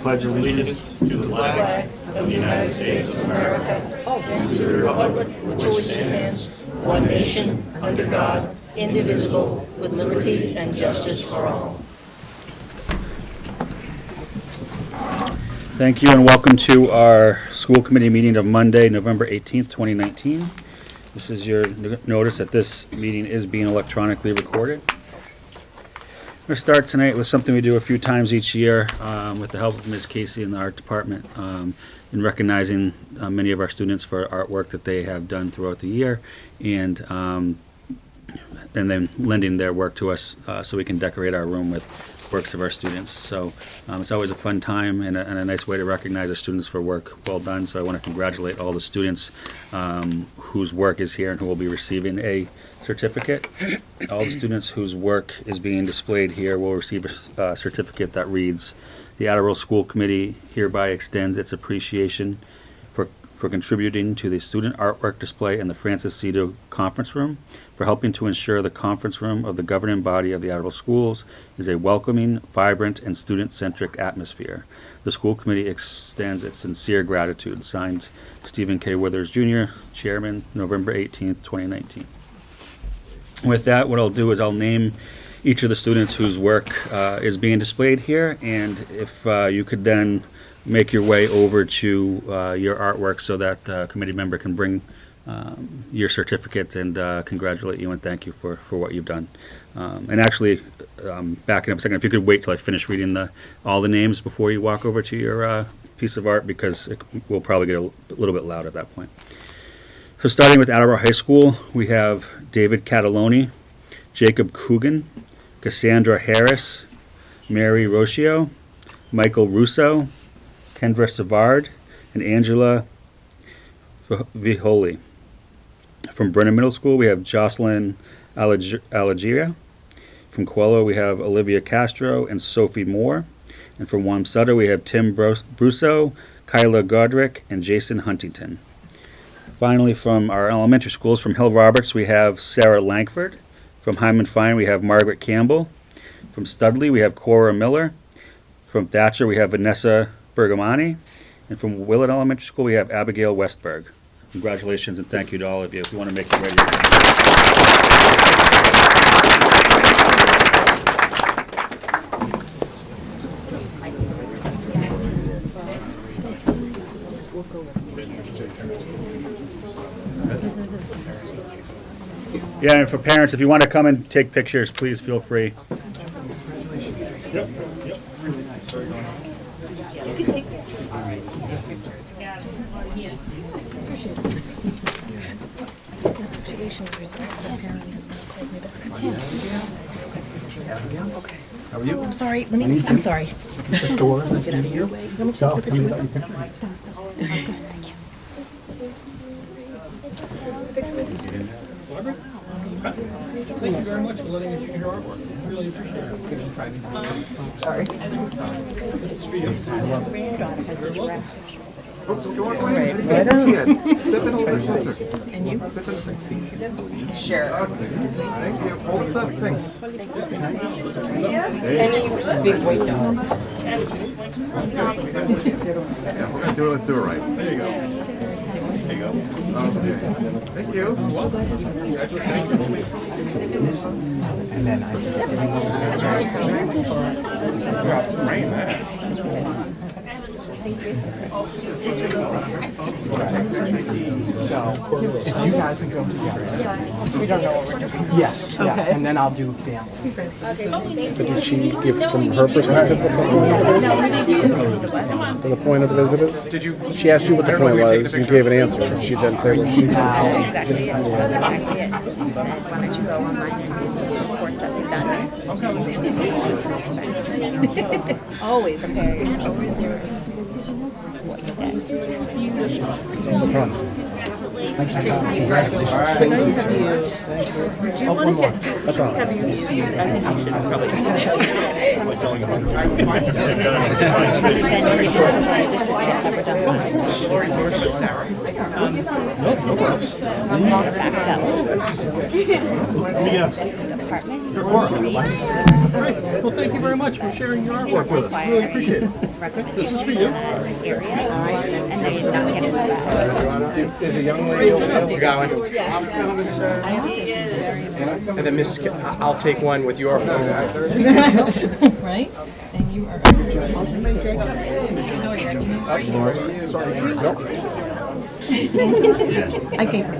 pledge allegiance to the flag of the United States of America and to the republic for which it stands, one nation, under God, indivisible, with liberty and justice for all. Thank you and welcome to our school committee meeting of Monday, November 18th, 2019. This is your notice that this meeting is being electronically recorded. We're going to start tonight with something we do a few times each year with the help of Ms. Casey in the art department in recognizing many of our students for artwork that they have done throughout the year and then lending their work to us so we can decorate our room with works of our students. So it's always a fun time and a nice way to recognize our students for work well done. So I want to congratulate all the students whose work is here and who will be receiving a certificate. All the students whose work is being displayed here will receive a certificate that reads, "The Attleboro School Committee hereby extends its appreciation for contributing to the student artwork display in the Francis Cito Conference Room, for helping to ensure the conference room of the governing body of the Attleboro Schools is a welcoming, vibrant, and student-centric atmosphere. The school committee extends its sincere gratitude." Signed, Stephen K. Withers, Jr., Chairman, November 18th, 2019. With that, what I'll do is I'll name each of the students whose work is being displayed here, and if you could then make your way over to your artwork so that committee member can bring your certificate and congratulate you and thank you for what you've done. And actually, backing up a second, if you could wait till I finish reading all the names before you walk over to your piece of art, because we'll probably get a little bit loud at that point. So starting with Attleboro High School, we have David Cataloni, Jacob Coogan, Cassandra Harris, Mary Rocio, Michael Russo, Kendra Savard, and Angela Viholi. From Brennan Middle School, we have Jocelyn Alagira. From Coelho, we have Olivia Castro and Sophie Moore. And from Wamsutter, we have Tim Brusso, Kyla Godric, and Jason Huntington. Finally, from our elementary schools, from Hill Roberts, we have Sarah Lankford. From Hyman Fine, we have Margaret Campbell. From Studley, we have Cora Miller. From Thatcher, we have Vanessa Bergamani. And from Willett Elementary School, we have Abigail Westberg. Congratulations and thank you to all of you. If you want to make it ready. Yeah, and for parents, if you want to come and take pictures, please feel free. Yep. Okay. How are you? I'm sorry. I'm sorry. Get out of your way. Let me So, take a tell me picture. about your picture. Thank you. Thank you very much for letting us use your artwork. Really appreciate it. Sorry. This is for you. Your daughter has the giraffe. Right on. Step in a little bit closer. And you? Step in a second. Sure. Thank you. Hold that thing. Any big weight dog? Yeah, we're gonna do it. Let's do it right. There you go. There you go. Thank you. And then I Frame that. So, if you guys can go together. We don't know what we're doing. Yes, yeah, and then I'll do family. But did she give from her perspective what the point of the visit is? Did you? She asked you what the point was, you gave an answer, she didn't say what she did. Exactly it. That's exactly it. She said, why don't you go online and read the reports that they've done? Always prepare yourself. No problem. Do you want to get? That's all. Have you? I think you should probably. I'm not backed up. departments for them to read. Great. Well, thank you very much for sharing your artwork with us. Really appreciate it. Record keeping in the area, and they're not getting that. There's a young lady over there. You got one? And then Mrs. I'll take one with your phone. Right? And you are. I gave her.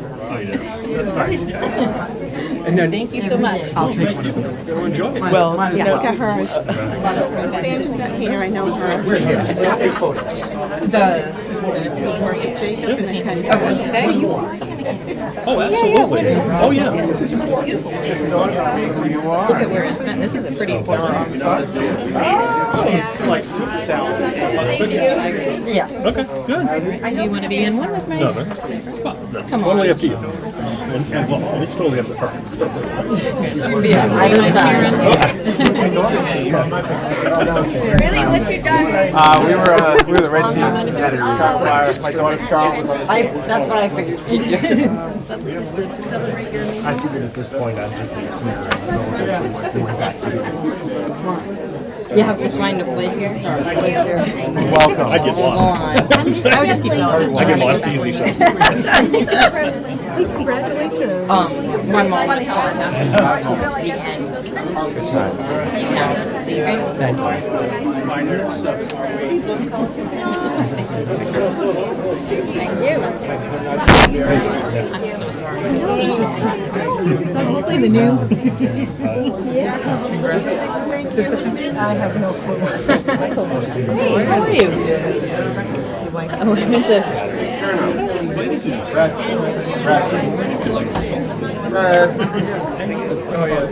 And then Thank you so much. I'll take one. Go enjoy it. Well, Yeah, look at hers. Sandra's not here, I know her. we're here. Let's take photos. The George Jacob and then kind of. Okay. Oh, absolutely. Oh, yeah. Look at where it's been. This is a pretty flower. Yes. Okay, good. Do you want to be in one with me? No, that's Come totally on. up to you. And well, it's totally up to her. Yeah, I was Really? What's your dog? We were the red team editors. My daughter Scarlett was on the team. That's what I figured. I figured at this point I'd just be going back to You have to find a place to start. Welcome. I get lost. I would just keep going. I get lost easy, so. My mom was telling us weekend. Good times. You have us leaving. Thank you. I'm so sorry. So hopefully the new. I have no clue. Hey, how are you? I went to. Oh yeah.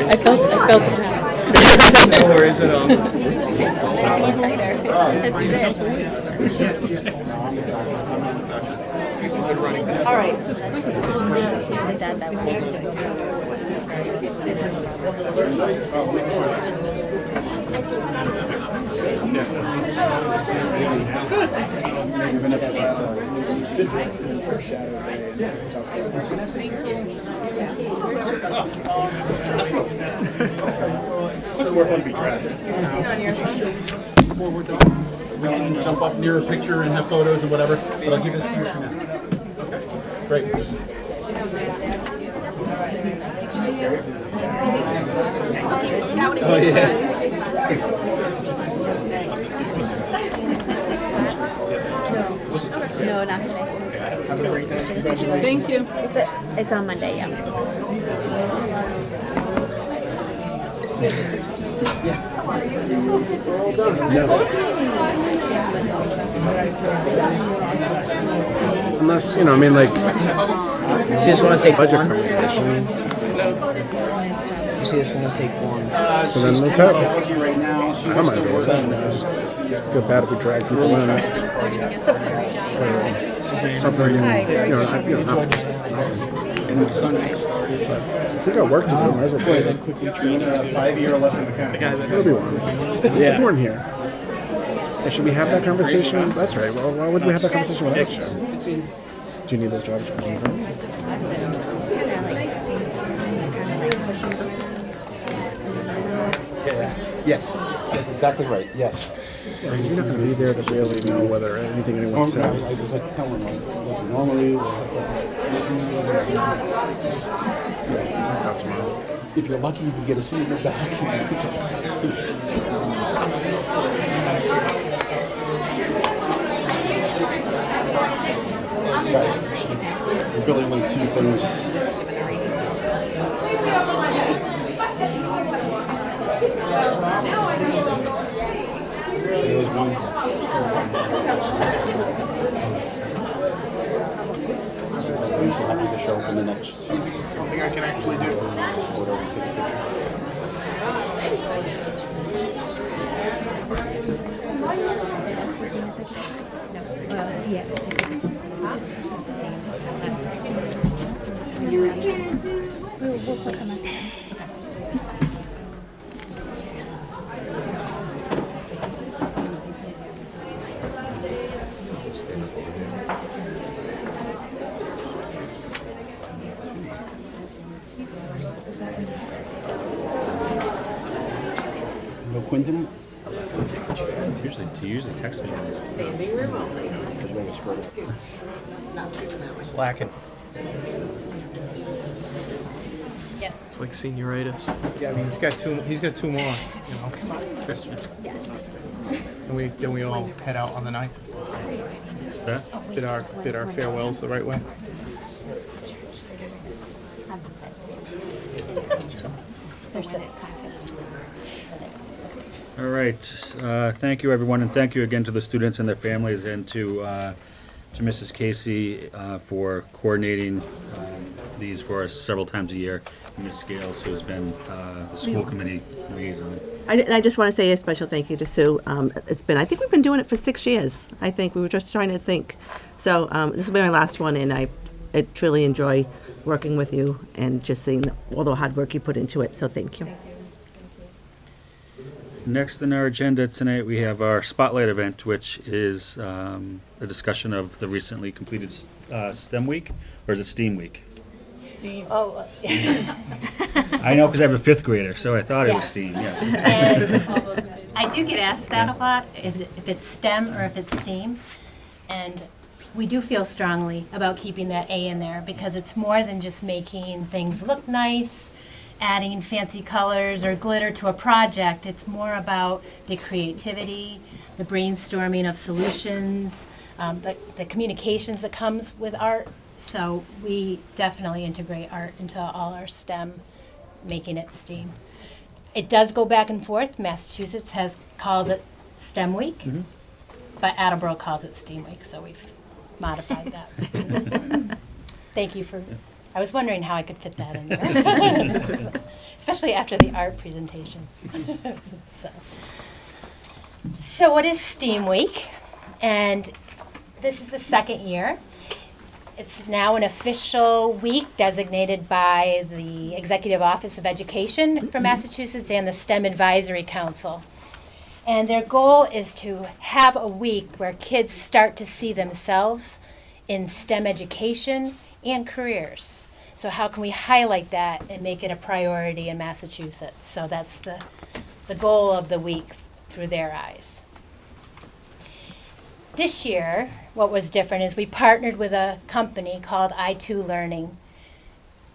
I felt No worries at all. All right. Dad, that one. Much more fun to be trapped. Before we're done, we can jump up near a picture and have photos and whatever, but I'll give this to you for now. Okay, great. Oh yeah. No, not today. Thank you. It's on Monday, yeah. Unless, you know, I mean, like, She just want to say budget one. conversation. She just want to say one. So then let's have it. I don't mind doing it. Just feel bad if we drag people in. Or something, you know, not just if we got work to do, might as well play it. Quickly train a 5-year electric mechanic. It'll be one. Yeah. Born here. Hey, should we have that conversation? That's right. Well, why would we have that conversation with us? Do you need those job descriptions? Yes. That's exactly right. Yes. You're not going to be there to really know whether anything anyone I says. was like telling them, listen, normally, Out tomorrow. if you're lucky, you can get a seat in the back. Really only 2 things. There's one. Happy to show up in the next. Something I can actually do. Whatever, take a picture. Yeah. We'll put some on. No Quinton? Usually text me. Standing room only. Slacking. Yeah. It's like senioritis. Yeah, I mean, he's got two more, you know. And we all head out on the 9th. That? Bid our farewells the right way. All right. Thank you, everyone, and thank you again to the students and their families, and to Mrs. Casey for coordinating these for us several times a year. And Ms. Scales, who's been the school committee liaison. I just want to say a special thank you to Sue. I think we've been doing it for 6 years. I think we were just trying to think. So this will be my last one, and I truly enjoy working with you and just seeing all the hard work you put into it. So thank you. Next on our agenda tonight, we have our spotlight event, which is a discussion of the recently completed STEM week, or is it STEAM week? Oh, I know because I have a 5th grader, so I thought it was Yes. STEAM, yes. And I do get asked that a lot, if it's STEM or if it's STEAM. And we do feel strongly about keeping that A in there because it's more than just making things look nice, adding fancy colors or glitter to a project. It's more about the creativity, the brainstorming of solutions, the communications that comes with art. So we definitely integrate art into all our STEM, making it STEAM. It does go back and forth. Massachusetts calls it STEM Week, but Attleboro calls it STEAM Week, so we've modified that. Thank you for, I was wondering how I could fit that in there, especially after the art presentations. So what is STEAM Week? And this is the 2nd year. It's now an official week designated by the Executive Office of Education for Massachusetts and the STEM Advisory Council. And their goal is to have a week where kids start to see themselves in STEM education and careers. So how can we highlight that and make it a priority in Massachusetts? So that's the goal of the week through their eyes. This year, what was different is we partnered with a company called I2 Learning.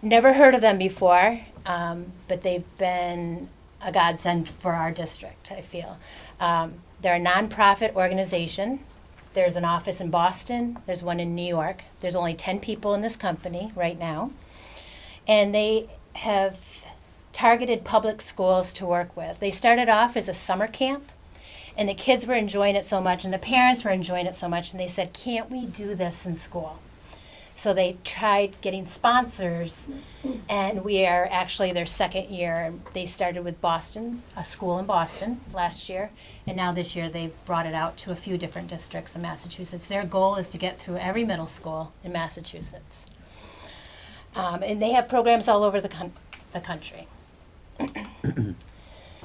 Never heard of them before, but they've been a godsend for our district, I feel. They're a nonprofit organization. There's an office in Boston. There's one in New York. There's only 10 people in this company right now. And they have targeted public schools to work with. They started off as a summer camp. And the kids were enjoying it so much, and the parents were enjoying it so much, and they said, can't we do this in school? So they tried getting sponsors, and we are actually their 2nd year. They started with Boston, a school in Boston last year, and now this year they've brought it out to a few different districts in Massachusetts. Their goal is to get through every middle school in Massachusetts. And they have programs all over the country.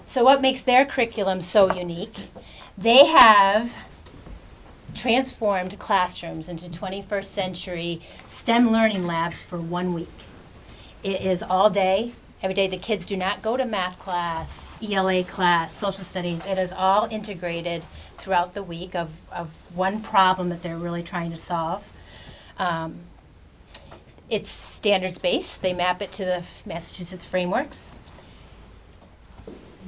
So what makes their curriculum so unique? They have transformed classrooms into 21st century STEM learning labs for 1 week. It is all day. Every day the kids do not go to math class, ELA class, social studies. It is all integrated throughout the week of one problem that they're really trying to solve. It's standards-based. They map it to the Massachusetts frameworks.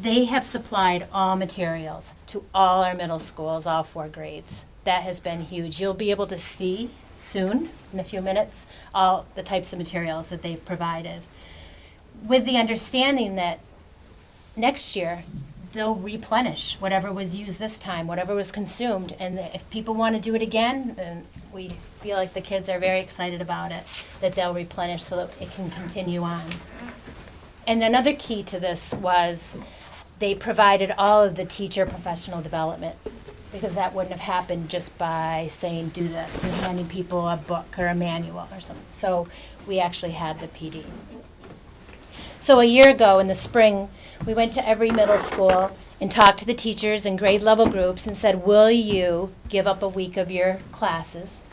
They have supplied all materials to all our middle schools, all 4 grades. That has been huge. You'll be able to see soon, in a few minutes, all the types of materials that they've provided, with the understanding that next year they'll replenish whatever was used this time, whatever was consumed, and if people want to do it again, then we feel like the kids are very excited about it, that they'll replenish so that it can continue on. And another key to this was they provided all of the teacher professional development, because that wouldn't have happened just by saying do this and handing people a book or a manual or something. So we actually had the PD. So a year ago in the spring, we went to every middle school and talked to the teachers and grade level groups and said, will you give up a week of your classes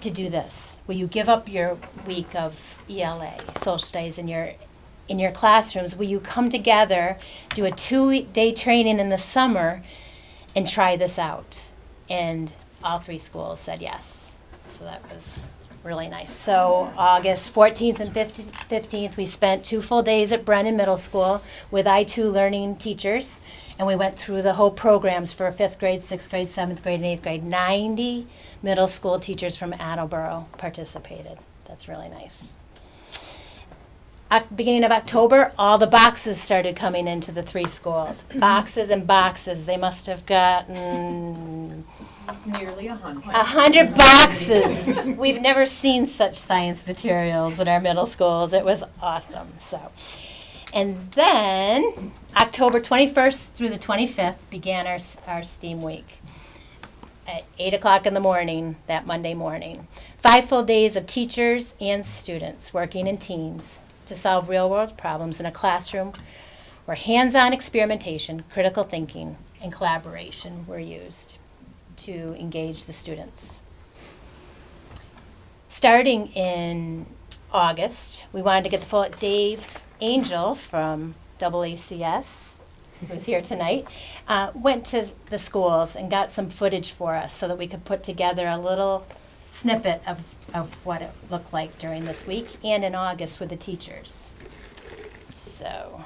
to do this? Will you give up your week of ELA, social studies, and your in your classrooms, will you come together, do a 2-day training in the summer, and try this out? And all 3 schools said yes. So that was really nice. So August 14th and 15th, we spent 2 full days at Brennan Middle School with I2 Learning teachers, and we went through the whole programs for 5th grade, 6th grade, 7th grade, and 8th grade. 90 middle school teachers from Attleboro participated. That's really nice. At beginning of October, all the boxes started coming into the 3 schools. Boxes and boxes. They must have gotten Nearly 100. 100 boxes. We've never seen such science materials in our middle schools. It was awesome. So, and then October 21st through the 25th began our STEAM week at 8 o'clock in the morning that Monday morning. 5 full days of teachers and students working in teams to solve real-world problems in a classroom where hands-on experimentation, critical thinking, and collaboration were used to engage the students. Starting in August, we wanted to get the full Dave Angel from AACS, who's here tonight, went to the schools and got some footage for us so that we could put together a little snippet of what it looked like during this week and in August with the teachers. So.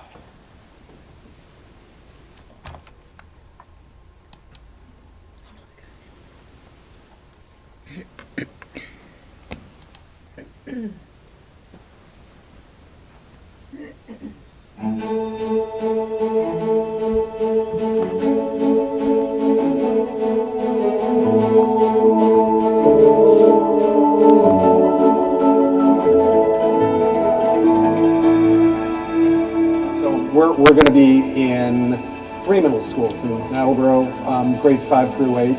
We're going to be in 3 middle schools in Attleboro, grades 5 through 8.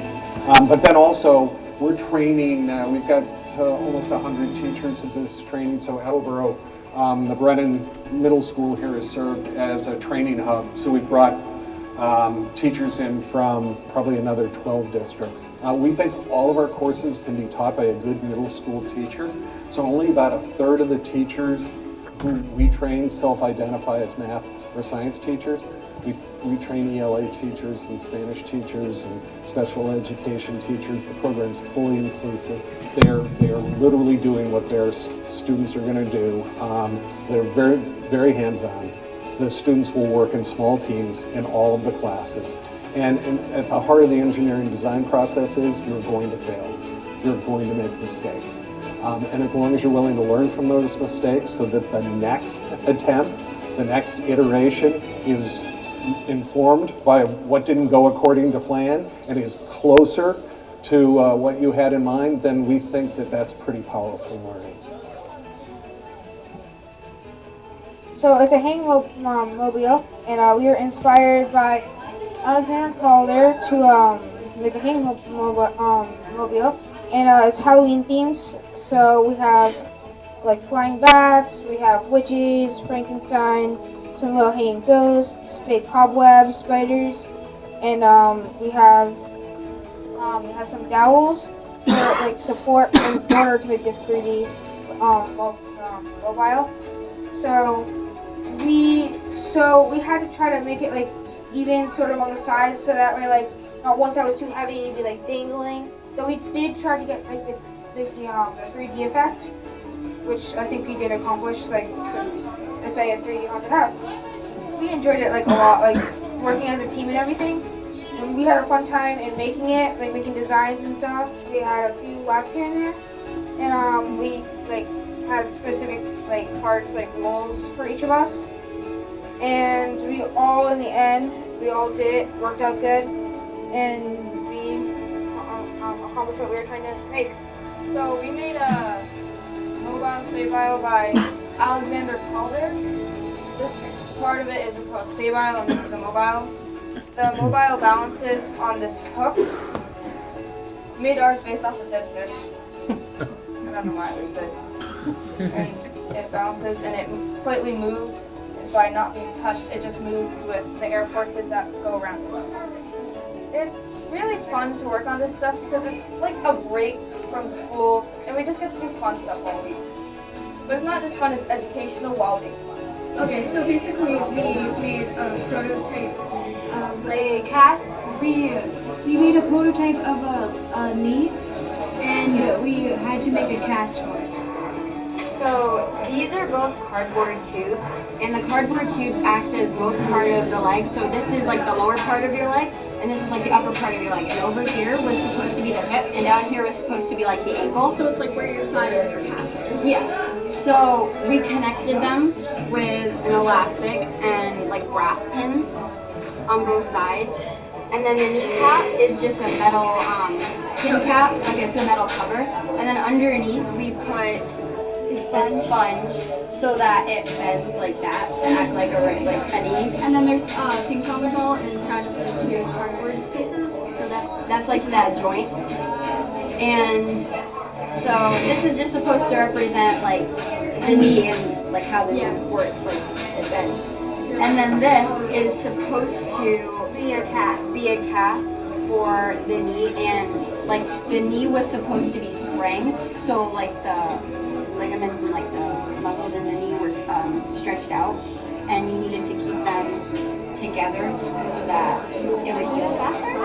But then also, we're training, we've got almost 100 teachers at this training. So Attleboro, the Brennan Middle School here is served as a training hub. So we've brought teachers in from probably another 12 districts. We think all of our courses can be taught by a good middle school teacher. So only about 1/3 of the teachers who we train self-identify as math or science teachers. We train ELA teachers and Spanish teachers and special education teachers. The program's fully inclusive. They are literally doing what their students are going to do. They're very, very hands-on. The students will work in small teams in all of the classes. And at the heart of the engineering design process is you're going to fail. You're going to make mistakes. And as long as you're willing to learn from those mistakes so that the next attempt, the next iteration is informed by what didn't go according to plan and is closer to what you had in mind, then we think that that's pretty powerful learning. So it's a hang mobile, and we were inspired by Alexander Calder to make a hang mobile, and it's Halloween themed. So we have like flying bats, we have witches, Frankenstein, some little hanging ghosts, fake cobwebs, spiders, and we have some dowels for like support in order to make this 3D mobile. So we had to try to make it like even sort of on the sides, so that way like not one side was too heavy and you'd be like dangling. Though we did try to get like the 3D effect, which I think we did accomplish, like since it's a 3D haunted house. We enjoyed it like a lot, like working as a team and everything. And we had a fun time in making it, like making designs and stuff. We had a few laughs here and there, and we like had specific like parts, like roles for each of us. And we all, in the end, we all did it, worked out good, and we accomplished what we were trying to make. So we made a mobile stable by Alexander Calder. This part of it is called stable, and this is a mobile. The mobile balances on this hook. We made ours based off of dead fish. I don't know why it was dead. And it balances and it slightly moves. By not being touched, it just moves with the air forces that go around it. It's really fun to work on this stuff because it's like a break from school and we just get to do fun stuff all week. But it's not just fun, it's educational while being fun. Okay, so basically we made a prototype, Like cast. we made a prototype of a knee, and we had to make a cast for it. So these are both cardboard tubes, and the cardboard tubes acts as both part of the leg. So this is like the lower part of your leg, and this is like the upper part of your leg. And over here was supposed to be the hip, and down here was supposed to be like the ankle. So it's like where your thigh and your calf is. Yeah. So we connected them with an elastic and like brass pins on both sides. And then the kneecap is just a metal pin cap, like it's a metal cover. And then underneath we put a sponge so that it bends like that to act like a knee. And then there's a ping pong ball inside of the two cardboard pieces, so That's like that joint. And so this is just supposed to represent like the knee and like how the where it's like it bends. And then this is supposed to be a cast for the knee, and like the knee was supposed to be sprang, so like the ligaments and like the muscles in the knee were stretched out, and you needed to keep them together so that it would heal faster.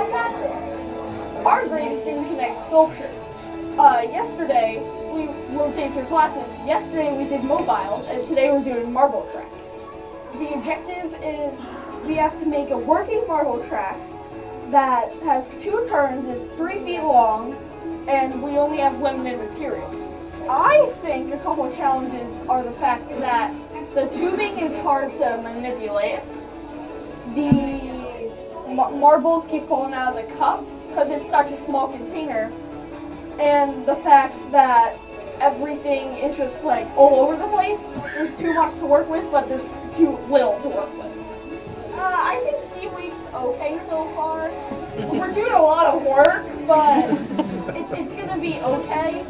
our grades didn't connect sculptures. Yesterday, we rotated through classes. Yesterday we did mobiles, and today we're doing marble tracks. The objective is we have to make a working marble track that has 2 turns, is 3 feet long, and we only have limited materials. I think a couple of challenges are the fact that the tubing is hard to manipulate. The marbles keep falling out of the cup because it's such a small container. And the fact that everything is just like all over the place. There's too much to work with, but there's too little to work with. I think Seaweed's okay so far. We're doing a lot of work, but it's gonna be okay.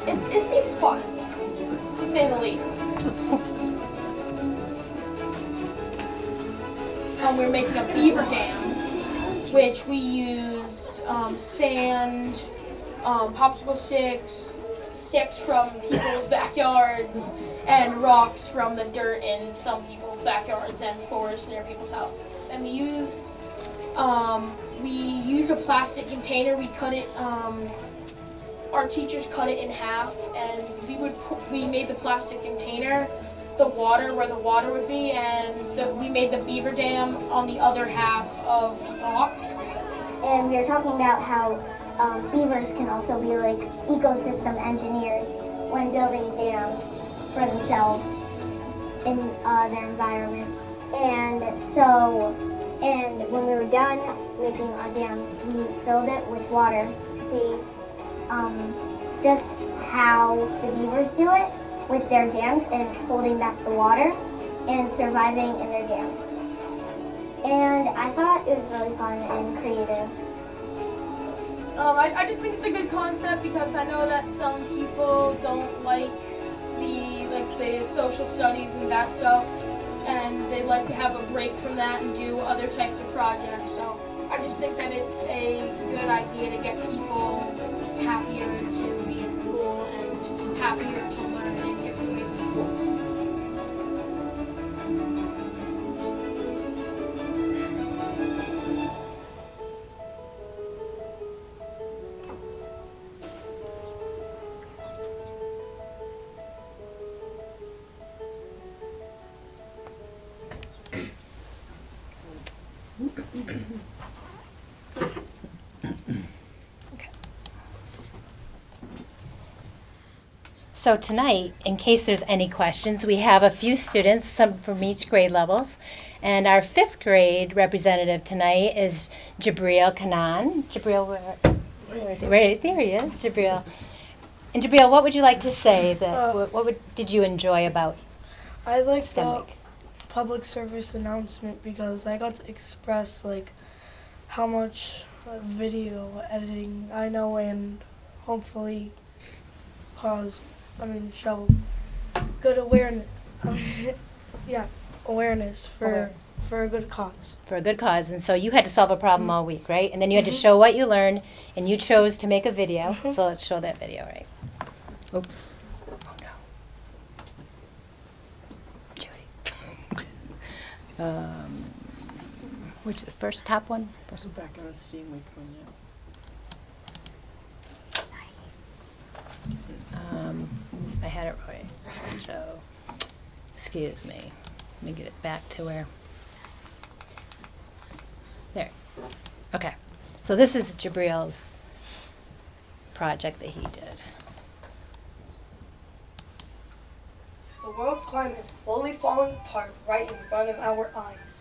It seems fun, to say the least. We're making a beaver dam, which we used sand, popsicle sticks from people's backyards, and rocks from the dirt in some people's backyards and forests near people's house. And we used a plastic container. We cut it. Our teachers cut it in half, and we made the plastic container the water where the water would be, and we made the beaver dam on the other half of rocks. And we were talking about how beavers can also be like ecosystem engineers when building dams for themselves in their environment. And when we were done making our dams, we filled it with water to see just how the beavers do it with their dams and holding back the water and surviving in their dams. And I thought it was really fun and creative. I just think it's a good concept because I know that some people don't like the social studies and that stuff, and they like to have a break from that and do other types of projects. So I just think that it's a good idea to get people happier to be in school and happier to learn in different ways in school. So tonight, in case there's any questions, we have a few students, some from each grade levels. And our 5th grade representative tonight is Jabril Kanan. Jabril, where is he? Right there he is, Jabril. And Jabril, what would you like to say? Did you enjoy about I liked STEM the Week? public service announcement because I got to express how much video editing I know and hopefully show good awareness. Awareness for a good cause. For a good cause. And so you had to solve a problem all week, right? And then you had to show what you learned, and you chose to make a video. So let's show that video, right? Oops. Oh, no. Judy. Which is the first top one? We're back on the Steam Week one, I had it right. So, excuse me. Let me get it back to where. There. Okay. So this is Jabril's project that he did. The world's climate is slowly falling apart right in front of our eyes.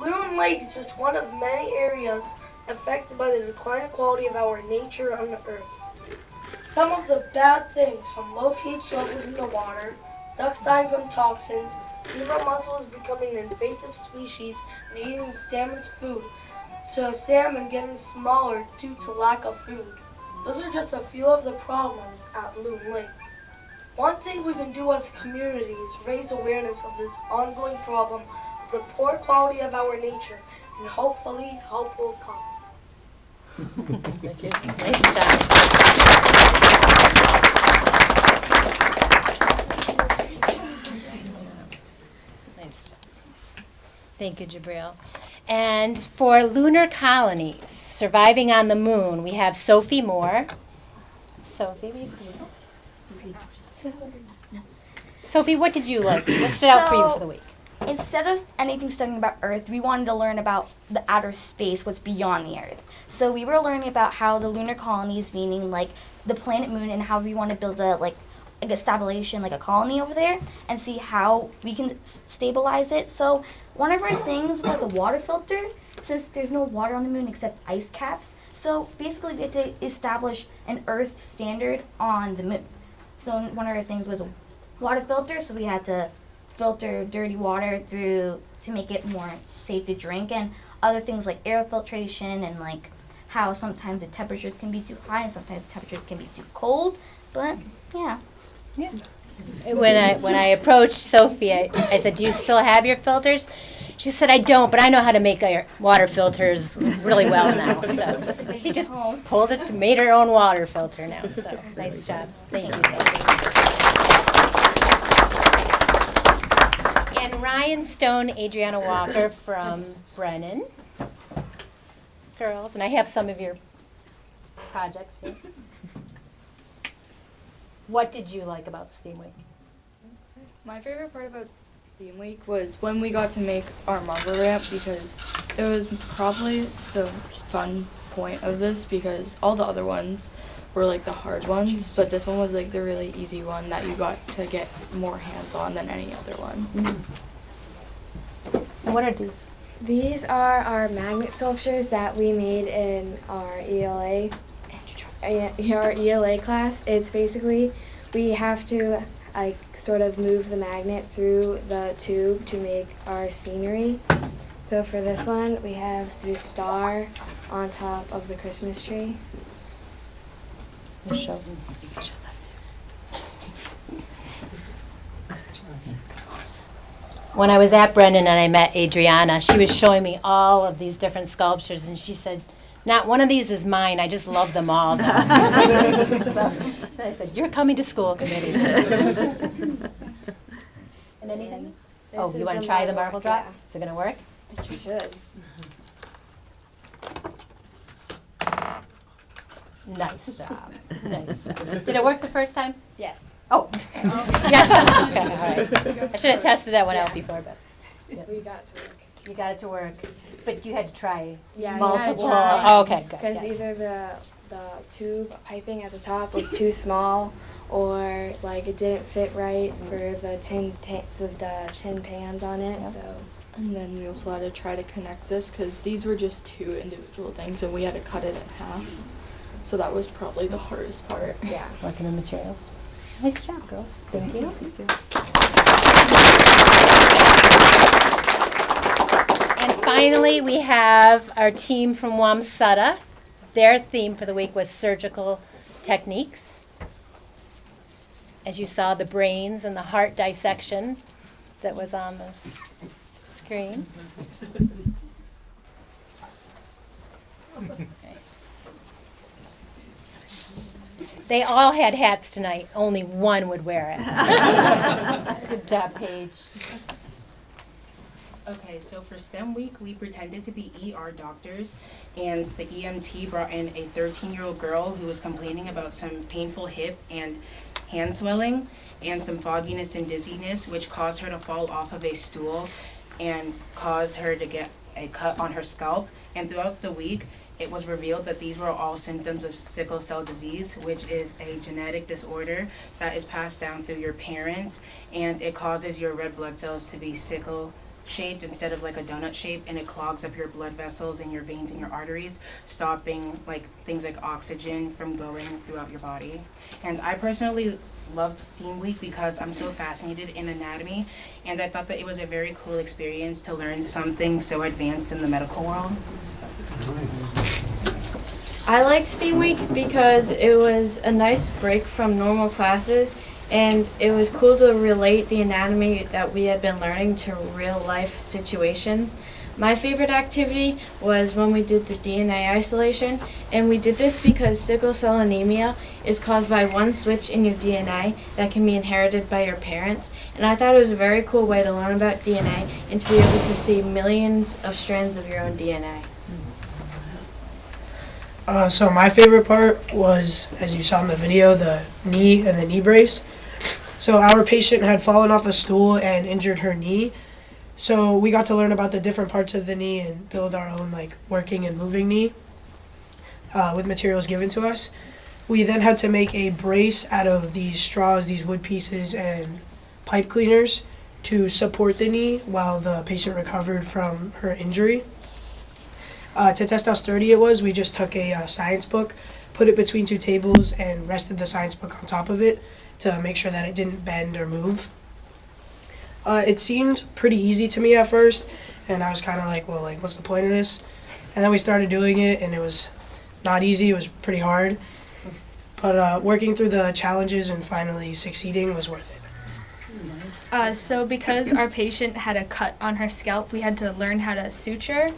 Loon Lake is just one of many areas affected by the declining quality of our nature on the earth. Some of the bad things, from low pH levels in the water, ducks dying from toxins, zebra mussels becoming an invasive species and eating salmon's food, to salmon getting smaller due to lack of food. Those are just a few of the problems at Loon Lake. One thing we can do as a community is raise awareness of this ongoing problem of the poor quality of our nature, and hopefully help will come. Thank you. Nice job. Nice job. Thank you, Jabril. And for lunar colonies surviving on the moon, we have Sophie Moore. Sophie, Sophie, what did you like? What stood out for you for the week? Instead of anything studying about Earth, we wanted to learn about the outer space, what's beyond the Earth. So we were learning about how the lunar colonies, meaning like the planet Moon, and how we want to build a stabilization, like a colony over there, and see how we can stabilize it. So one of our things was a water filter, since there's no water on the Moon except ice caps. So basically we had to establish an Earth standard on the Moon. So one of our things was a water filter, so we had to filter dirty water through to make it more safe to drink, and other things like air filtration, and like how sometimes the temperatures can be too high and sometimes the temperatures can be too cold. But yeah. When I approached Sophie, I said, "Do you still have your filters?" She said, "I don't, but I know how to make our water filters really well now." So she just pulled it, made her own water filter now. So nice job. Thank you, Sophie. And Ryan Stone, Adriana Walker from Brennan. Girls, and I have some of your projects here. What did you like about STEAM Week? My favorite part about STEAM Week was when we got to make our marble ramp, because it was probably the fun point of this, because all the other ones were like the hard ones, but this one was like the really easy one that you got to get more hands on than any other one. And what are these? These are our magnet sculptures that we made in our ELA class. It's basically we have to sort of move the magnet through the tube to make our scenery. So for this one, we have this star on top of the Christmas tree. Show them. Show that too. When I was at Brennan and I met Adriana, she was showing me all of these different sculptures, and she said, "Not one of these is mine. I just love them all." So I said, "You're coming to school committee." And anything? Oh, you want to try the marble drop? Yeah. Is it going to work? It should. Nice job. Nice job. Did it work the first time? Yes. Oh. Yeah. Okay, all right. I should have tested that one out before, but. Yep. We got to work. You got it to work, but you had to try Yeah, multiple. Oh, okay, good. Because Yes. either the tube piping at the top was too small, or like it didn't fit right for the tin pans on it. Yep. So. And then we also had to try to connect this, because these were just two individual things, and we had to cut it in half. So that was probably the hardest part. Yeah. Working in materials. Nice job, girls. Thank you. And finally, we have our team from Wamsutta. Their theme for the week was surgical techniques. As you saw, the brains and the heart dissection that was on the screen. They all had hats tonight. Only one would wear it. Good job, Paige. Okay, so for STEM week, we pretended to be ER doctors, and the EMT brought in a 13-year-old girl who was complaining about some painful hip and hand swelling and some fogginess and dizziness, which caused her to fall off of a stool and caused her to get a cut on her scalp. And throughout the week, it was revealed that these were all symptoms of sickle cell disease, which is a genetic disorder that is passed down through your parents, and it causes your red blood cells to be sickle shaped instead of like a donut shape, and it clogs up your blood vessels and your veins and your arteries, stopping like things like oxygen from going throughout your body. And I personally loved STEAM week because I'm so fascinated in anatomy, and I thought that it was a very cool experience to learn something so advanced in the medical world. I liked STEAM week because it was a nice break from normal classes, and it was cool to relate the anatomy that we had been learning to real life situations. My favorite activity was when we did the DNA isolation, and we did this because sickle cell anemia is caused by one switch in your DNA that can be inherited by your parents, and I thought it was a very cool way to learn about DNA and to be able to see millions of strands of your own DNA. So my favorite part was, as you saw in the video, the knee and the knee brace. So our patient had fallen off a stool and injured her knee. So we got to learn about the different parts of the knee and build our own like working and moving knee with materials given to us. We then had to make a brace out of these straws, these wood pieces, and pipe cleaners to support the knee while the patient recovered from her injury. To test how sturdy it was, we just took a science book, put it between two tables, and rested the science book on top of it to make sure that it didn't bend or move. It seemed pretty easy to me at first, and I was kind of like, well, like, what's the point of this? And then we started doing it, and it was not easy. It was pretty hard. But working through the challenges and finally succeeding was worth it. So because our patient had a cut on her scalp, we had to learn how to suture.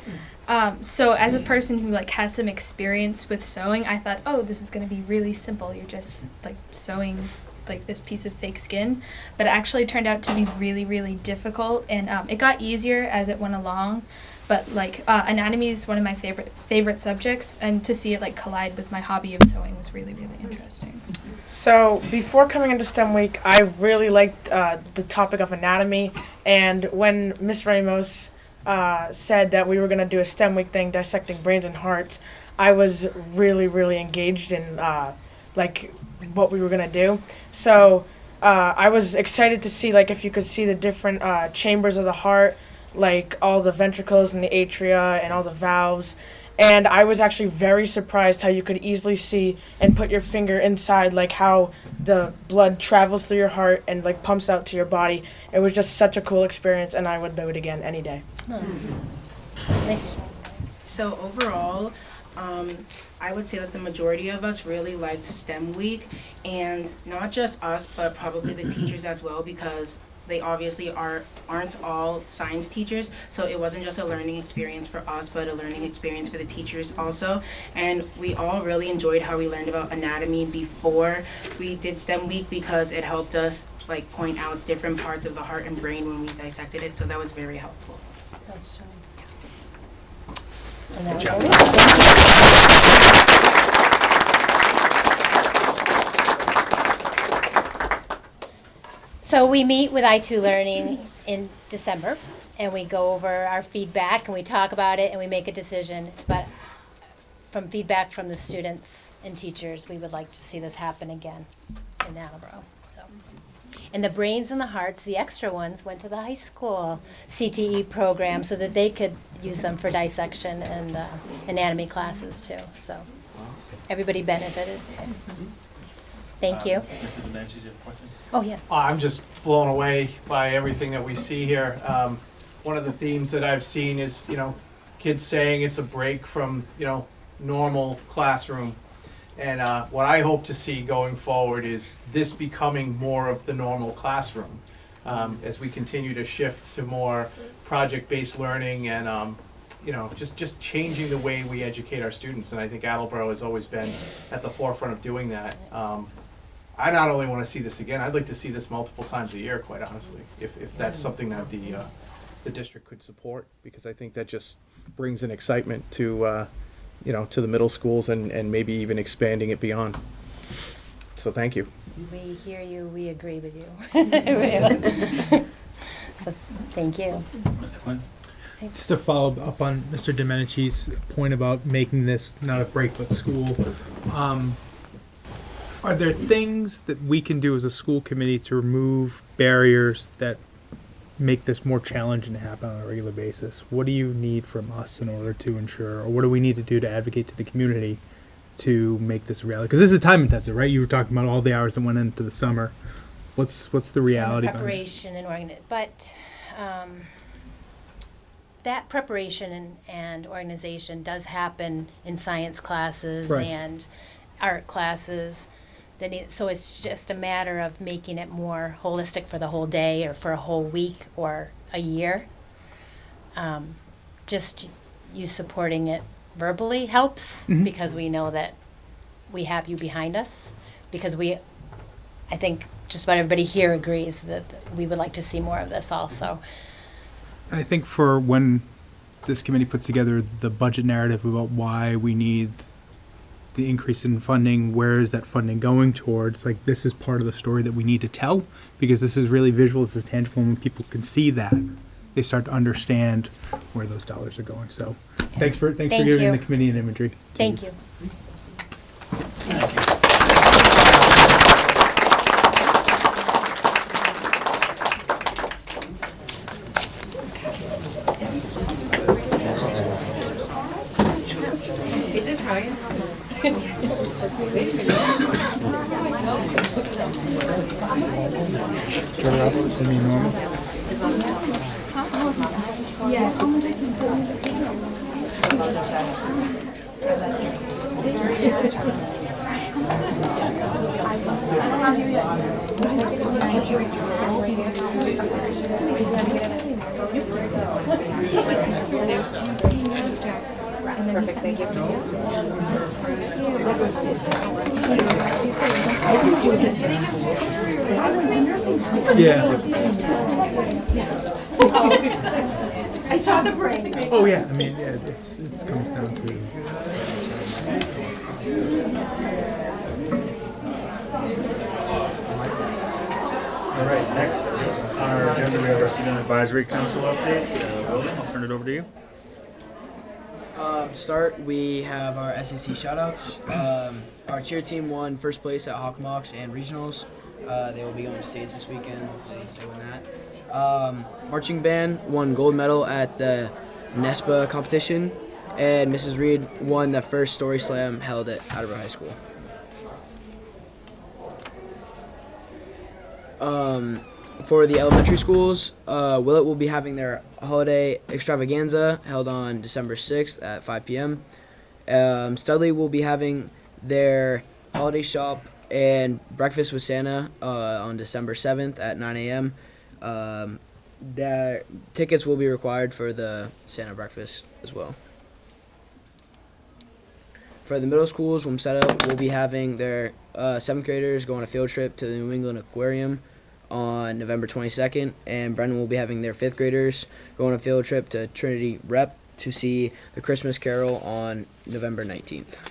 So as a person who like has some experience with sewing, I thought, oh, this is going to be really simple. You're just like sewing like this piece of fake skin. But it actually turned out to be really, really difficult, and it got easier as it went along. But like anatomy is one of my favorite subjects, and to see it like collide with my hobby of sewing was really, really interesting. So before coming into STEM week, I really liked the topic of anatomy, and when Miss Ramos said that we were going to do a STEM week thing dissecting brains and hearts, I was really, really engaged in like what we were going to do. So I was excited to see like if you could see the different chambers of the heart, like all the ventricles and the atria and all the valves. And I was actually very surprised how you could easily see and put your finger inside, like how the blood travels through your heart and like pumps out to your body. It was just such a cool experience, and I would do it again any day. Nice. So overall, I would say that the majority of us really liked STEM week, and not just us, but probably the teachers as well, because they obviously aren't all science teachers, so it wasn't just a learning experience for us, but a learning experience for the teachers also. And we all really enjoyed how we learned about anatomy before we did STEM week, because it helped us like point out different parts of the heart and brain when we dissected it, so that was very helpful. That's true. Good job. So we meet with I2 Learning in December, and we go over our feedback, and we talk about it, and we make a decision. But from feedback from the students and teachers, we would like to see this happen again in Attleboro. So, and the brains and the hearts, the extra ones, went to the high school CTE program so that they could use them for dissection and anatomy classes too. So everybody benefited. Thank you. Mr. Dementia, do you have a question? Oh, yeah. I'm just blown away by everything that we see here. One of the themes that I've seen is, kids saying it's a break from, normal classroom. And what I hope to see going forward is this becoming more of the normal classroom as we continue to shift to more project-based learning and, just changing the way we educate our students. And I think Attleboro has always been at the forefront of doing that. I not only want to see this again, I'd like to see this multiple times a year, quite honestly, if that's something that the district could support, because I think that just brings an excitement to, to the middle schools and maybe even expanding it beyond. So thank you. We hear you, we agree with you. So, thank you. Mr. Quinn? Just to follow up on Mr. Domenici's point about making this not a break but school, are there things that we can do as a school committee to remove barriers that make this more challenging to happen on a regular basis? What do you need from us in order to ensure, or what do we need to do to advocate to the community to make this a reality? Because this is time intensive, right? You were talking about all the hours that went into the summer. What's the reality behind it? Preparation and but that preparation and organization does happen in science classes Right. and art classes. So it's just a matter of making it more holistic for the whole day or for a whole week or a year. Just you supporting it verbally helps, because we know that we have you behind us, because I think just about everybody here agrees that we would like to see more of this also. I think for when this committee puts together the budget narrative about why we need the increase in funding, where is that funding going towards, like, this is part of the story that we need to tell, because this is really visual, this is tangible, and when people can see that, they start to understand where those dollars are going. So thanks for giving you. the committee an imagery. Thank you. Is this Ryan? Turn it up to be normal. Perfect, thank you. Yeah. I saw the brain. Oh yeah, I mean, yeah, it comes down to. All right, next on our agenda, we have our Student Advisory Council update. William, I'll turn it over to you. To start, we have our SEC shoutouts. Our cheer team won first place at Hawkmox and regionals. They will be going to states this weekend. Hopefully they win that. Marching band won gold medal at the NESPA competition, and Mrs. Reed won the first story slam held at Attleboro High School. For the elementary schools, Willett will be having their holiday extravaganza held on December 6th at 5 p.m. Studley will be having their holiday shop and breakfast with Santa on December 7th at 9 a.m. Their tickets will be required for the Santa breakfast as well. For the middle schools, Wamsetta will be having their 7th graders go on a field trip to the New England Aquarium on November 22nd, and Brennan will be having their 5th graders go on a field trip to Trinity Rep to see the Christmas Carol on November 19th.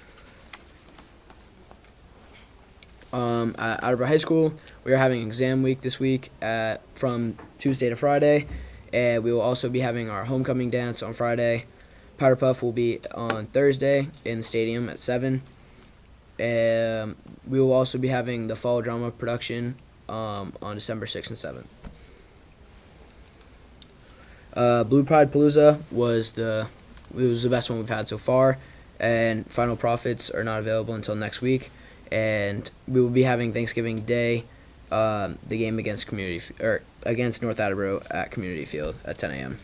At Attleboro High School, we are having exam week this week from Tuesday to Friday, and we will also be having our homecoming dance on Friday. Powder Puff will be on Thursday in the stadium at 7. We will also be having the fall drama production on December 6th and 7th. Blue Pride Palooza was the best one we've had so far, and final profits are not available until next week. And we will be having Thanksgiving Day, the game against against North Attleboro at Community Field at 10 a.m.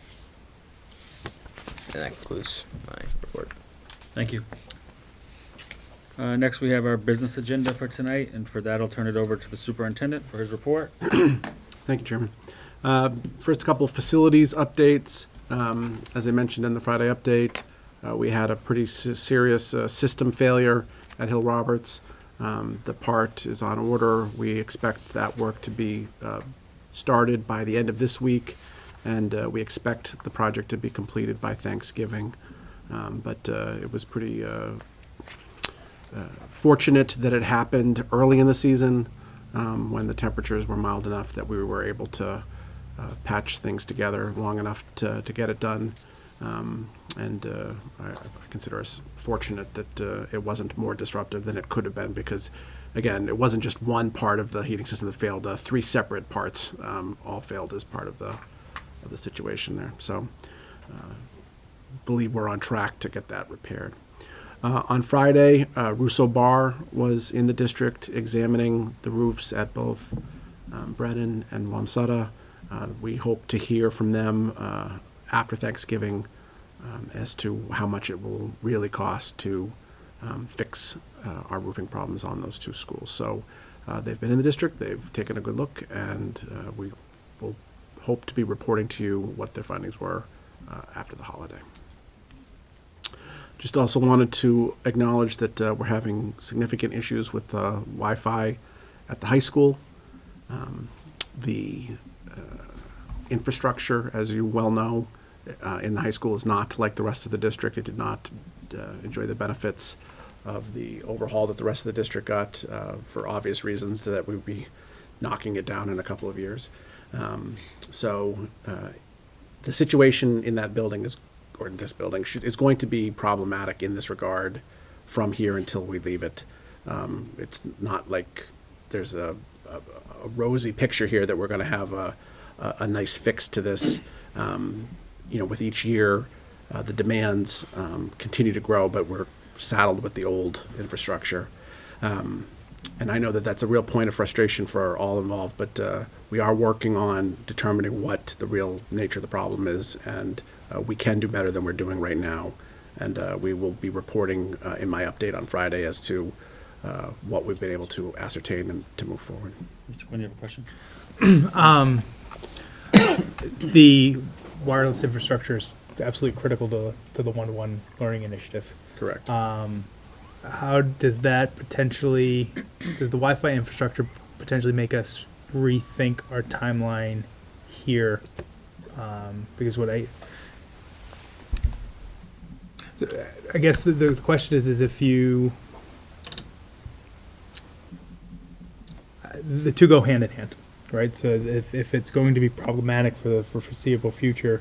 And that concludes my report. Thank you. Next, we have our business agenda for tonight, and for that, I'll turn it over to the superintendent for his report. Thank you, Chairman. First, a couple of facilities updates. As I mentioned in the Friday update, we had a pretty serious system failure at Hill Roberts. The part is on order. We expect that work to be started by the end of this week. and we expect the project to be completed by Thanksgiving. But it was pretty fortunate that it happened early in the season when the temperatures were mild enough that we were able to patch things together long enough to get it done. I consider us fortunate that it wasn't more disruptive than it could have been, because, again, it wasn't just one part of the heating system that failed. 3 separate parts all failed as part of the situation there. So believe we're on track to get that repaired. On Friday, Russo Bar was in the district examining the roofs at both Brennan and Wamsutta. We hope to hear from them after Thanksgiving as to how much it will really cost to fix our roofing problems on those 2 schools. So they've been in the district, they've taken a good look, and we will hope to be reporting to you what their findings were after the holiday. Just also wanted to acknowledge that we're having significant issues with Wi-Fi at the high school. The infrastructure, as you well know, in the high school is not like the rest of the district. It did not enjoy the benefits of the overhaul that the rest of the district got for obvious reasons, that we would be knocking it down in a couple of years. So the situation in that building or in this building is going to be problematic in this regard from here until we leave it. It's not like there's a rosy picture here that we're going to have a nice fix to this. With each year, the demands continue to grow, but we're saddled with the old infrastructure. And I know that that's a real point of frustration for all involved, but we are working on determining what the real nature of the problem is, and we can do better than we're doing right now. And we will be reporting in my update on Friday as to what we've been able to ascertain and to move forward. Mr. Quinn, you have a question? The wireless infrastructure is absolutely critical to the one-to-one learning initiative. Correct. How does that potentially, does the Wi-Fi infrastructure potentially make us rethink our timeline here? Because I guess the question is if you, the 2 go hand in hand, right? So if it's going to be problematic for the foreseeable future,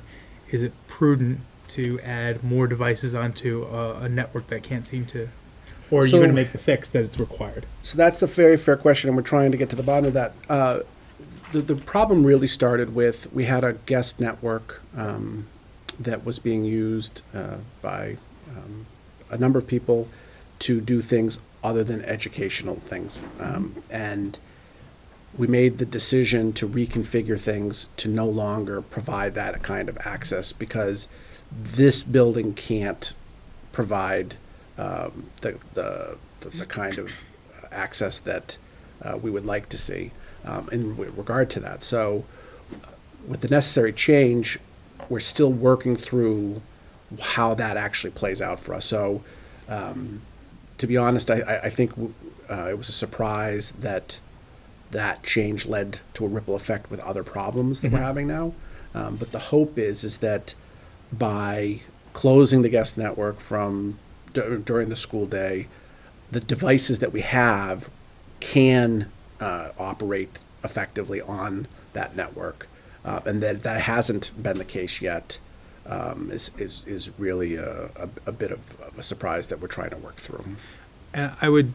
is it prudent to add more devices onto a network that can't seem to, or are you going to make the fix that it's required? So that's a very fair question, and we're trying to get to the bottom of that. The problem really started with, we had a guest network that was being used by a number of people to do things other than educational things. And we made the decision to reconfigure things to no longer provide that kind of access, because this building can't provide the kind of access that we would like to see in regard to that. So with the necessary change, we're still working through how that actually plays out for us. So to be honest, I think it was a surprise that change led to a ripple effect with other problems that we're having now. But the hope is that by closing the guest network from during the school day, the devices that we have can operate effectively on that network, and that hasn't been the case yet. Is really a bit of a surprise that we're trying to work through. And I would,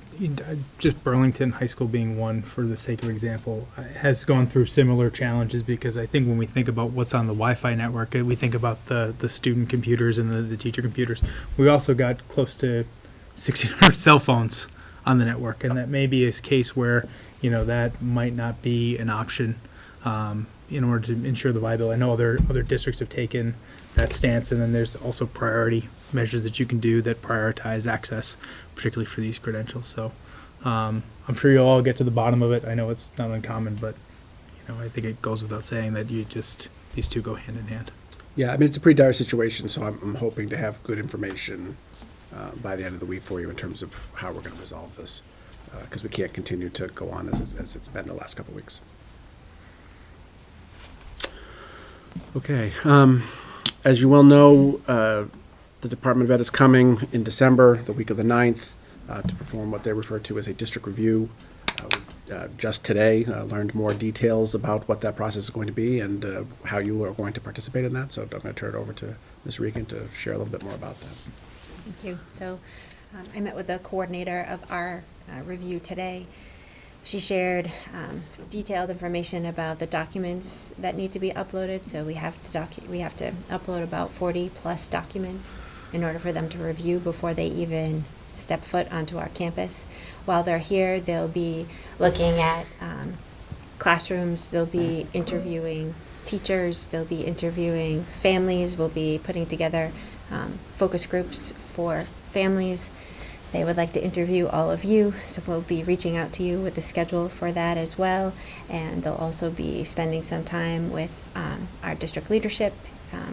just Burlington High School being one for the sake of example, has gone through similar challenges, because I think when we think about what's on the Wi-Fi network, we think about the student computers and the teacher computers. We also got close to 1,600 cell phones on the network, and that may be a case where, that might not be an option in order to ensure the viability. I know other districts have taken that stance, and then there's also priority measures that you can do that prioritize access, particularly for these credentials. So I'm sure you'll all get to the bottom of it. I know it's not uncommon, but I think it goes without saying that these 2 go hand in hand. Yeah, I mean, it's a pretty dire situation, so I'm hoping to have good information by the end of the week for you in terms of how we're going to resolve this, because we can't continue to go on as it's been the last couple of weeks. Okay. As you well know, the Department of Ed is coming in December, the week of the 9th, to perform what they refer to as a district review. Just today, learned more details about what that process is going to be and how you are going to participate in that. So I'm going to turn it over to Ms. Regan to share a little bit more about that. Thank you. So I met with the coordinator of our review today. She shared detailed information about the documents that need to be uploaded. So we have to upload about 40 plus documents in order for them to review before they even step foot onto our campus. While they're here, they'll be looking at classrooms, they'll be interviewing teachers, they'll be interviewing families, we'll be putting together focus groups for families. They would like to interview all of you, so we'll be reaching out to you with the schedule for that as well. And they'll also be spending some time with our district leadership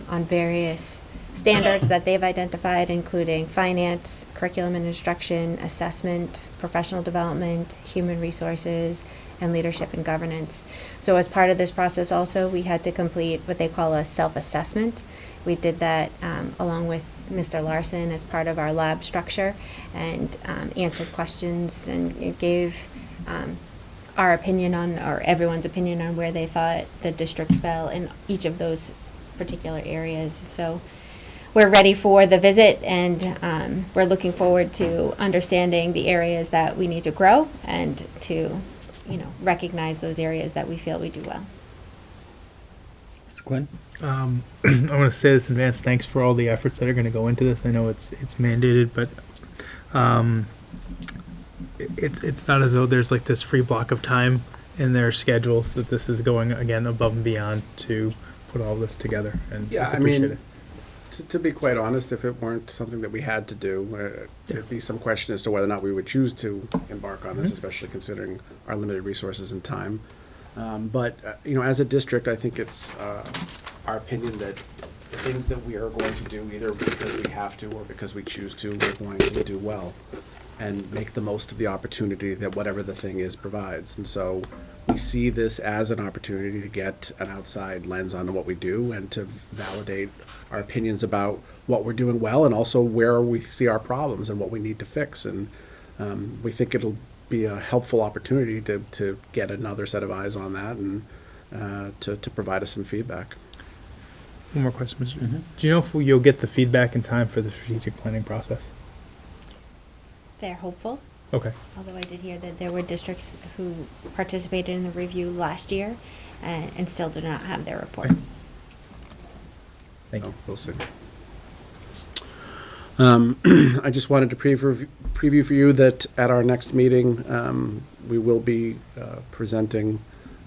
on various standards that they've identified, including finance, curriculum and instruction, assessment, professional development, human resources, and leadership and governance. So as part of this process also, we had to complete what they call a self-assessment. We did that along with Mr. Larson as part of our lab structure, and answered questions and gave our opinion on, or everyone's opinion on, where they thought the district fell in each of those particular areas. So we're ready for the visit, and we're looking forward to understanding the areas that we need to grow and to, recognize those areas that we feel we do well. Mr. Quinn? I want to say this in advance. Thanks for all the efforts that are going to go into this. I know it's mandated, but it's not as though there's like this free block of time in their schedules, that this is going again above and beyond to put all this together. And Yeah, it's I mean, appreciated. to be quite honest, if it weren't something that we had to do, there'd be some question as to whether or not we would choose to embark on this, especially considering our limited resources and time. But as a district, I think it's our opinion that the things that we are going to do, either because we have to or because we choose to, we're going to do well and make the most of the opportunity that whatever the thing is provides. And so we see this as an opportunity to get an outside lens on what we do and to validate our opinions about what we're doing well, and also where we see our problems and what we need to fix. And we think it'll be a helpful opportunity to get another set of eyes on that and to provide us some feedback. One more question, Mr. Do you know if you'll get the feedback in time for the strategic planning process? They're hopeful. Okay. Although I did hear that there were districts who participated in the review last year and still do not have their reports. Thank you. We'll see. I just wanted to preview for you that at our next meeting, we will be presenting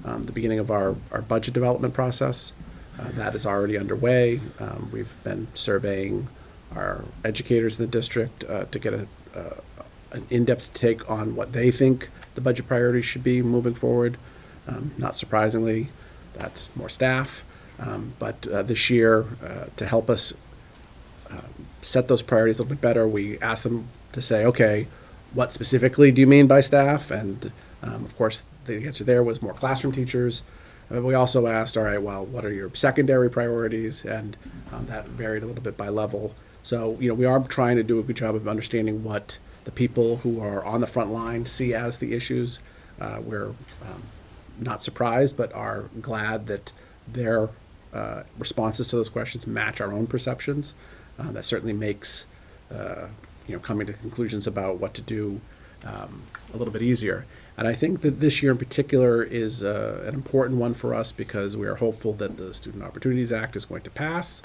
the beginning of our budget development process. That is already underway. We've been surveying our educators in the district to get an in-depth take on what they think the budget priorities should be moving forward. Not surprisingly, that's more staff. But this year, to help us set those priorities a little bit better, we asked them to say, okay, what specifically do you mean by staff? And of course, the answer there was more classroom teachers. We also asked, all right, well, what are your secondary priorities? And that varied a little bit by level. So, we are trying to do a good job of understanding what the people who are on the front line see as the issues. We're not surprised, but are glad that their responses to those questions match our own perceptions. That certainly makes coming to conclusions about what to do a little bit easier. And I think that this year in particular is an important one for us because we are hopeful that the Student Opportunities Act is going to pass,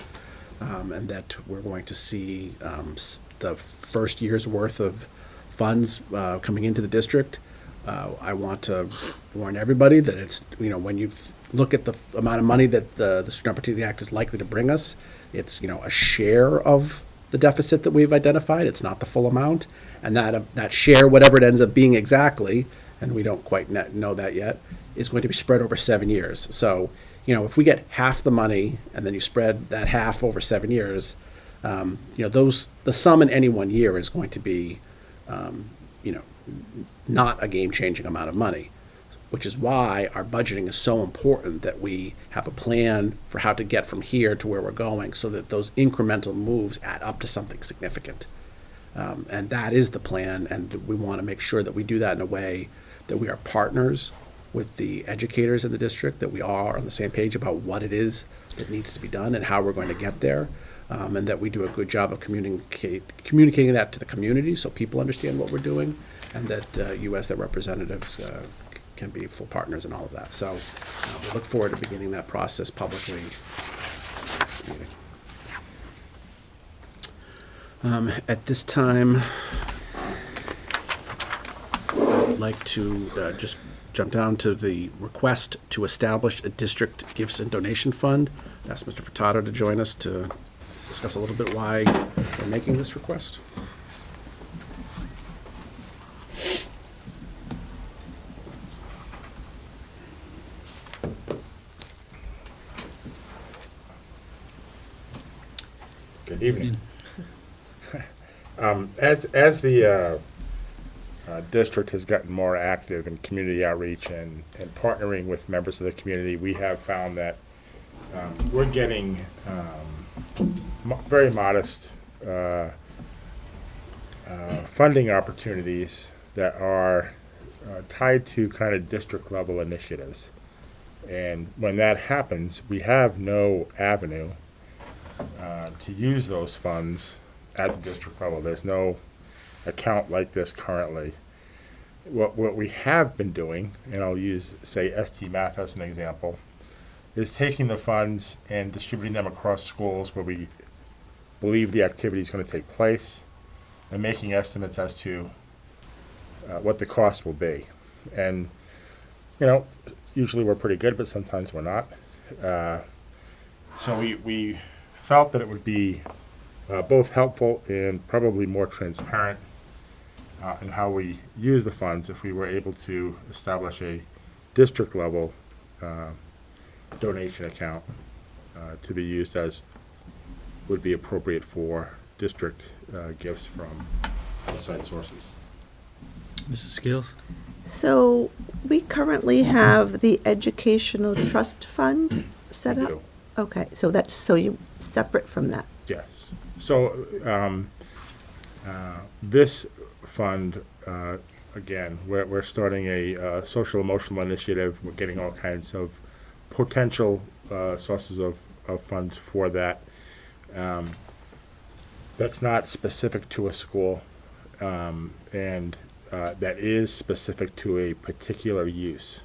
and that we're going to see the first year's worth of funds coming into the district. I want to warn everybody that it's, when you look at the amount of money that the Student Opportunity Act is likely to bring us, it's, a share of the deficit that we've identified. It's not the full amount. And that share, whatever it ends up being exactly, and we don't quite know that yet, is going to be spread over 7 years. So, if we get half the money and then you spread that half over 7 years, the sum in any 1 year is going to be, not a game-changing amount of money. which is why our budgeting is so important, that we have a plan for how to get from here to where we're going, so that those incremental moves add up to something significant. And that is the plan, and we want to make sure that we do that in a way that we are partners with the educators in the district, that we are on the same page about what it is that needs to be done and how we're going to get there, and that we do a good job of communicating that to the community so people understand what we're doing, and that you as their representatives can be full partners in all of that. So we look forward to beginning that process publicly next meeting. At this time, I'd like to just jump down to the request to establish a district gifts and donation fund. Ask Mr. Furtado to join us to discuss a little bit why we're making this request. Good evening. As the district has gotten more active in community outreach and partnering with members of the community, we have found that we're getting very modest funding opportunities that are tied to kind of district level initiatives. And when that happens, we have no avenue to use those funds at the district level. There's no account like this currently. What we have been doing, and I'll use, say, ST Math as an example, is taking the funds and distributing them across schools where we believe the activity is going to take place, and making estimates as to what the cost will be. And, you know, usually we're pretty good, but sometimes we're not. So we felt that it would be both helpful and probably more transparent in how we use the funds if we were able to establish a district level donation account to be used as would be appropriate for district gifts from outside sources. Mrs. Scales? So we currently have the Educational Trust Fund set We up? do. Okay, so you're separate from that? Yes. So this fund, again, we're starting a social emotional initiative. We're getting all kinds of potential sources of funds for that. That's not specific to a school, and that is specific to a particular use.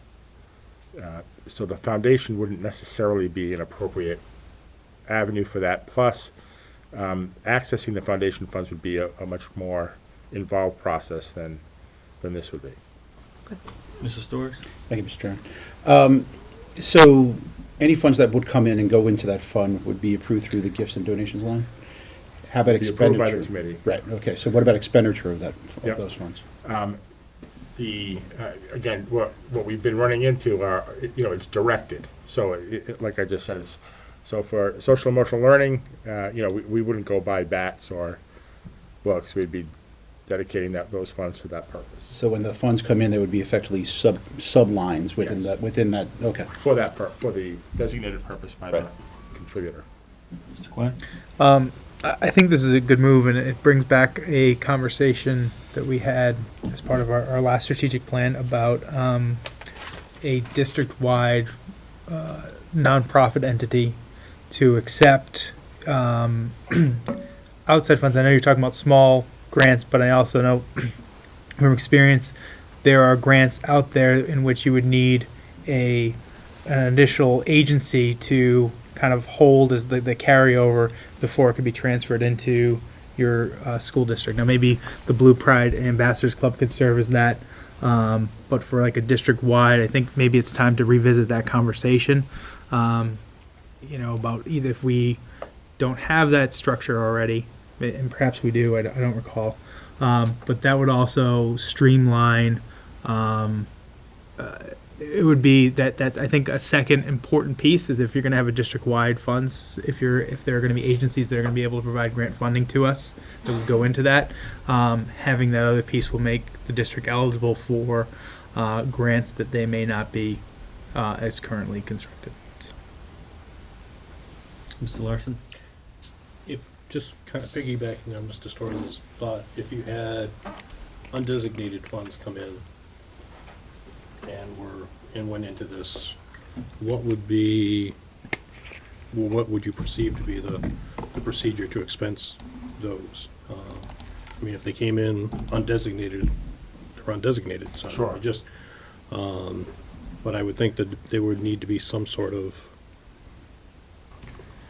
So the foundation wouldn't necessarily be an appropriate avenue for that. Plus, accessing the foundation funds would be a much more involved process than this would be. Mrs. Storrs? Thank you, Mr. Chairman. So any funds that would come in and go into that fund would be approved through the gifts and donations line? How about Be approved expenditure? by the committee. Right, okay, so what about expenditure of Yep. those funds? Again, what we've been running into are, it's directed. So like I just said, so for social emotional learning, we wouldn't go buy bats or books. We'd be dedicating those funds for that purpose. So when the funds come in, there would be effectively sublines within Yes. within that, okay. For the designated purpose by the contributor. Mr. Quinn? I think this is a good move, and it brings back a conversation that we had as part of our last strategic plan about a district-wide nonprofit entity to accept outside funds. I know you're talking about small grants, but I also know from experience there are grants out there in which you would need an additional agency to kind of hold as the carryover before it could be transferred into your school district. Now maybe the Blue Pride Ambassadors Club could serve as that, but for like a district-wide, I think maybe it's time to revisit that conversation, about either if we don't have that structure already, and perhaps we do, I don't recall, but that would also streamline. It would be that I think a second important piece is if you're going to have a district-wide funds, if there are going to be agencies that are going to be able to provide grant funding to us that would go into that, having that other piece will make the district eligible for grants that they may not be as currently constructed. So. Mr. Larson? If, just kind of piggybacking on Mr. Stories' thought, if you had undesignated funds come in and went into this, what would you perceive to be the procedure to expense those? I mean, if they came in undesignated, they're undesignated, so Sure. but I would think that there would need to be some sort of,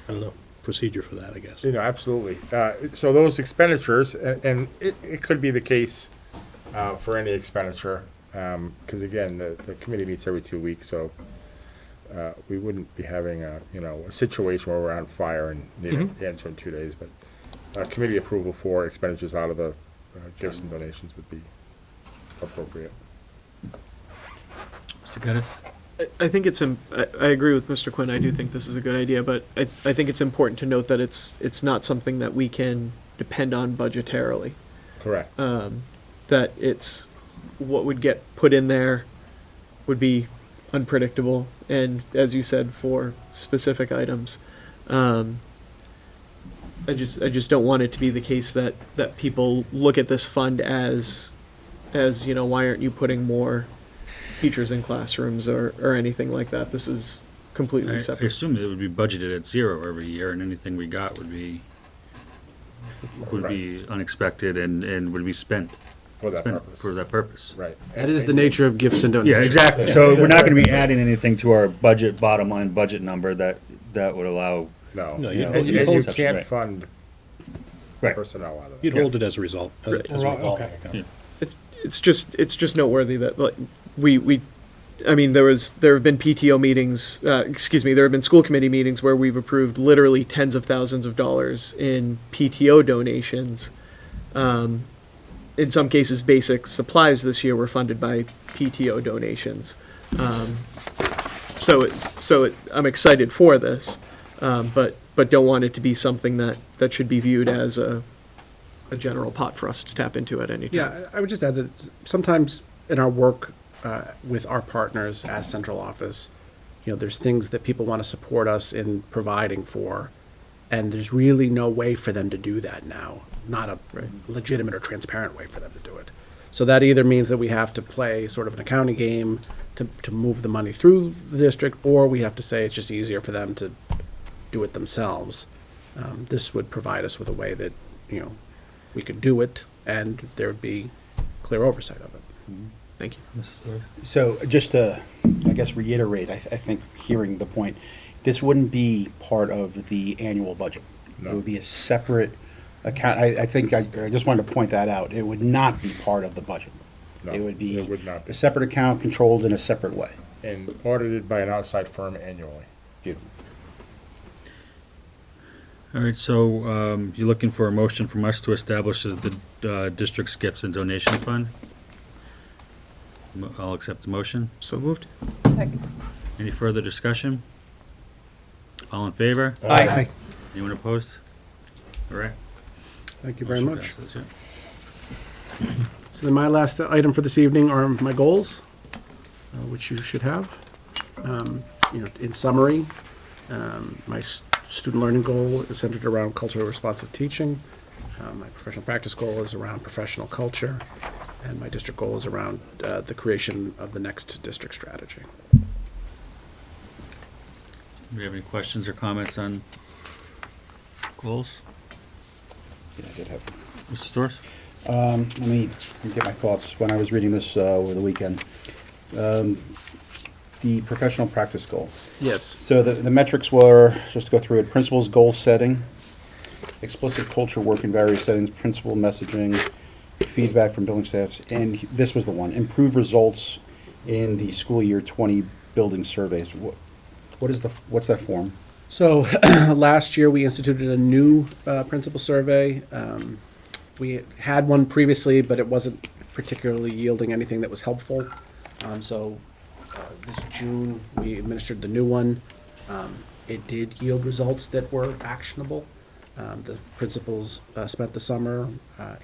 I don't know, procedure for that, I guess. Absolutely. So those expenditures, and it could be the case for any expenditure, because again, the committee meets every 2 weeks, so we wouldn't be having a situation where we're on fire and need an answer in 2 days. But committee approval for expenditures out of the gifts and donations would be appropriate. Mr. Geddes? I think I agree with Mr. Quinn. I do think this is a good idea, but I think it's important to note that it's not something that we can depend on budgetarily. Correct. That it's what would get put in there would be unpredictable, and as you said, for specific items. I just don't want it to be the case that people look at this fund as why aren't you putting more teachers in classrooms or anything like that. This is completely I separate. assume it would be budgeted at zero every year, and anything we got would be unexpected and would be spent for that purpose. Right. That is the nature of gifts and donations. Yeah, exactly. So we're not going to be adding anything to our bottom line budget number that would allow. No, you can't fund personnel out of it. You'd hold it as a result. Right. As a result. Okay. Yeah. It's just noteworthy that there have been PTO meetings, there have been school committee meetings where we've approved literally tens of thousands of dollars in PTO donations. In some cases, basic supplies this year were funded by PTO donations. I'm excited for this, but don't want it to be something that should be viewed as a general pot for us to tap into at any time. Yeah, I would just add that sometimes in our work with our partners as central office, there's things that people want to support us in providing for, and there's really no way for them to do that now, not a legitimate or transparent way for them to do it. So that either means that we have to play sort of an accounting game to move the money through the district, or we have to say it's just easier for them to do it themselves. This would provide us with a way that, we could do it and there would be clear oversight of it. Thank you. So just to, I guess, reiterate, I think hearing the point, this wouldn't be part of the annual budget. No. It would be a separate account. I think I just wanted to point that out. It would not be part of the budget. No, it would be it would not be. a separate account controlled in a separate way. And audited by an outside firm annually. Beautiful. All right, so you're looking for a motion from us to establish the district's gifts and donation fund? I'll accept the motion. So moved. Second. Any further discussion? All in favor? Aye. Anyone opposed? All right. Thank you very Motion much. passes, yeah. So then my last item for this evening are my goals, which you should have. In summary, my student learning goal is centered around culturally responsive teaching. My professional practice goal is around professional culture. And my district goal is around the creation of the next district strategy. Do we have any questions or comments on goals? Yeah, I did have. Mr. Storrs? Let me get my thoughts when I was reading this over the weekend. The professional practice goal. Yes. So the metrics were, just to go through it, principals goal setting, explicit culture work in various settings, principal messaging, feedback from building staffs, and this was the one, improve results in the school year 20 building surveys. What's that form? So last year we instituted a new principal survey. We had one previously, but it wasn't particularly yielding anything that was helpful. This June we administered the new one. It did yield results that were actionable. The principals spent the summer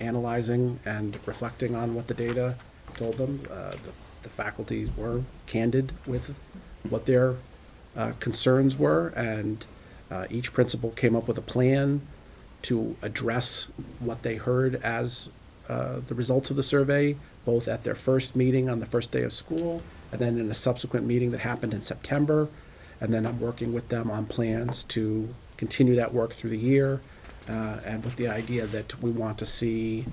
analyzing and reflecting on what the data told them. The the faculty were candid with what their concerns were, and each principal came up with a plan to address what they heard as the results of the survey, both at their first meeting on the first day of school, and then in a subsequent meeting that happened in September. And then I'm working with them on plans to continue that work through the year, and with the idea that we want to see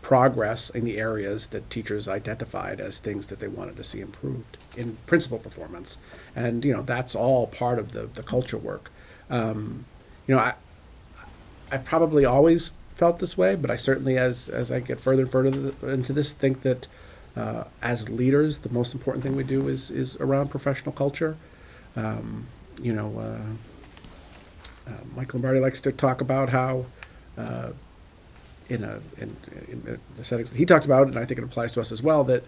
progress in the areas that teachers identified as things that they wanted to see improved in principal performance. And, that's all part of the culture work. I probably always felt this way, but I certainly, as I get further and further into this, think that as leaders, the most important thing we do is around professional culture. Mike Lombardi likes to talk about how in the settings that he talks about, and I think it applies to us as well, that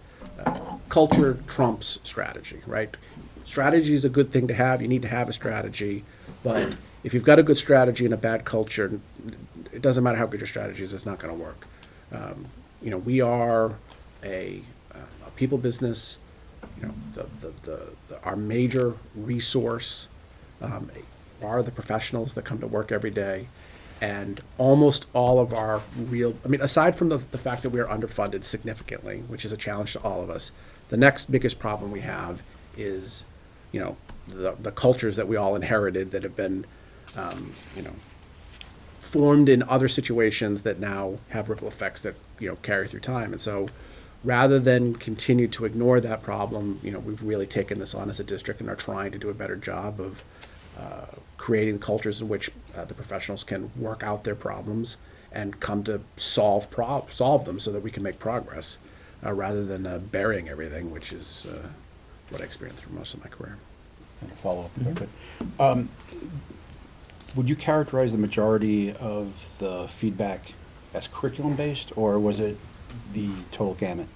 culture trumps strategy, right? Strategy is a good thing to have. You need to have a strategy, but if you've got a good strategy and a bad culture, it doesn't matter how good your strategy is, it's not going to work. We are a people business. Our major resource are the professionals that come to work every day. And almost all of our aside from the fact that we are underfunded significantly, which is a challenge to all of us, the next biggest problem we have is, the cultures that we all inherited that have been, formed in other situations that now have ripple effects that, carry through time. And so rather than continue to ignore that problem, we've really taken this on as a district and are trying to do a better job of creating cultures in which the professionals can work out their problems and come to solve them so that we can make progress, rather than burying everything, which is what I experienced through most of my career. Follow up, if I could. Would you characterize the majority of the feedback as curriculum-based, or was it the total gamut?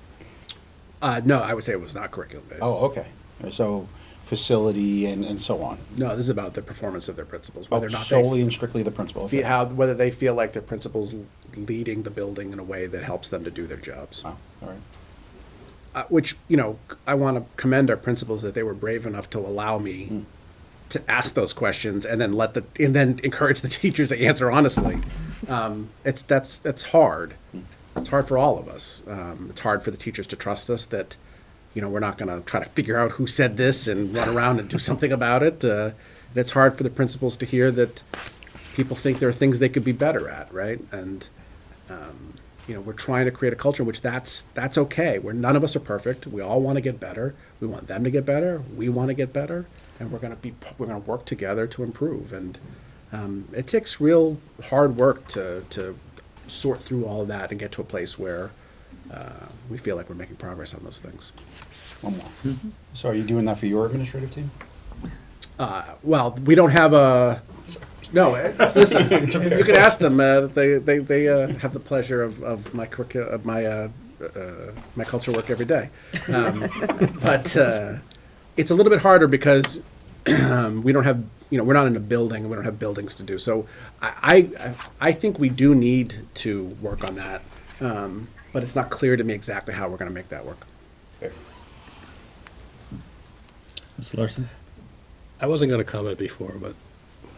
No, I would say it was not curriculum-based. Oh, okay. So facility and so on. No, this is about the performance of their principals, whether or not solely and strictly the principal. Okay. Whether they feel like their principal's leading the building in a way that helps them to do their jobs. Oh, all right. Which, I want to commend our principals that they were brave enough to allow me to ask those questions and then encourage the teachers to answer honestly. That's hard. It's hard for all of us. It's hard for the teachers to trust us that, we're not going to try to figure out who said this and run around and do something about it. And it's hard for the principals to hear that people think there are things they could be better at, right? And we're trying to create a culture in which that's okay. Where none of us are perfect. We all want to get better. We want them to get better. We want to get better, and we're going to work together to improve. And it takes real hard work to sort through all of that and get to a place where we feel like we're making progress on those things. One more. Mm-hmm. So are you doing that for your administrative team? Well, we don't have a. No, listen. You can ask them. They have the pleasure of my my culture work every day, but it's a little bit harder because we don't have. We're not in a building. We don't have buildings to do. So I think we do need to work on that, but it's not clear to me exactly how we're going to make that work. Fair. Mr. Larson? I wasn't going to comment before, but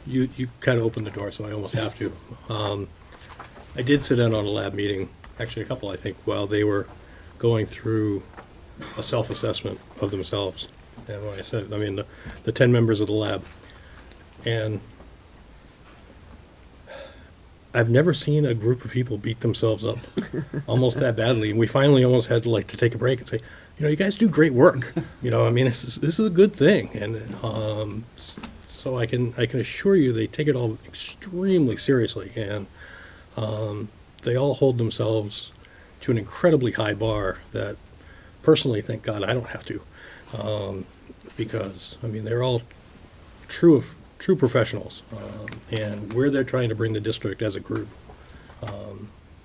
you kind of opened the door, so I almost have to. I did sit in on a lab meeting, actually a couple, I think, while they were going through a self-assessment of themselves. And when I said, the 10 members of the lab. And I've never seen a group of people beat themselves up almost that badly. And we finally almost had to take a break and say, you guys do great work. This is a good thing. And so I can assure you they take it all extremely seriously. And they all hold themselves to an incredibly high bar that personally, thank God, I don't have to. Because, they're all true professionals. And where they're trying to bring the district as a group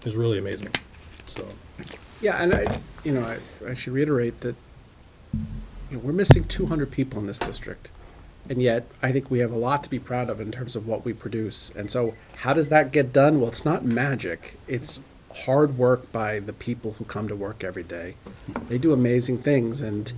is really amazing. So. Yeah, and I should reiterate that we're missing 200 people in this district, and yet I think we have a lot to be proud of in terms of what we produce. And so, how does that get done? Well, it's not magic. It's hard work by the people who come to work every day. They do amazing things, and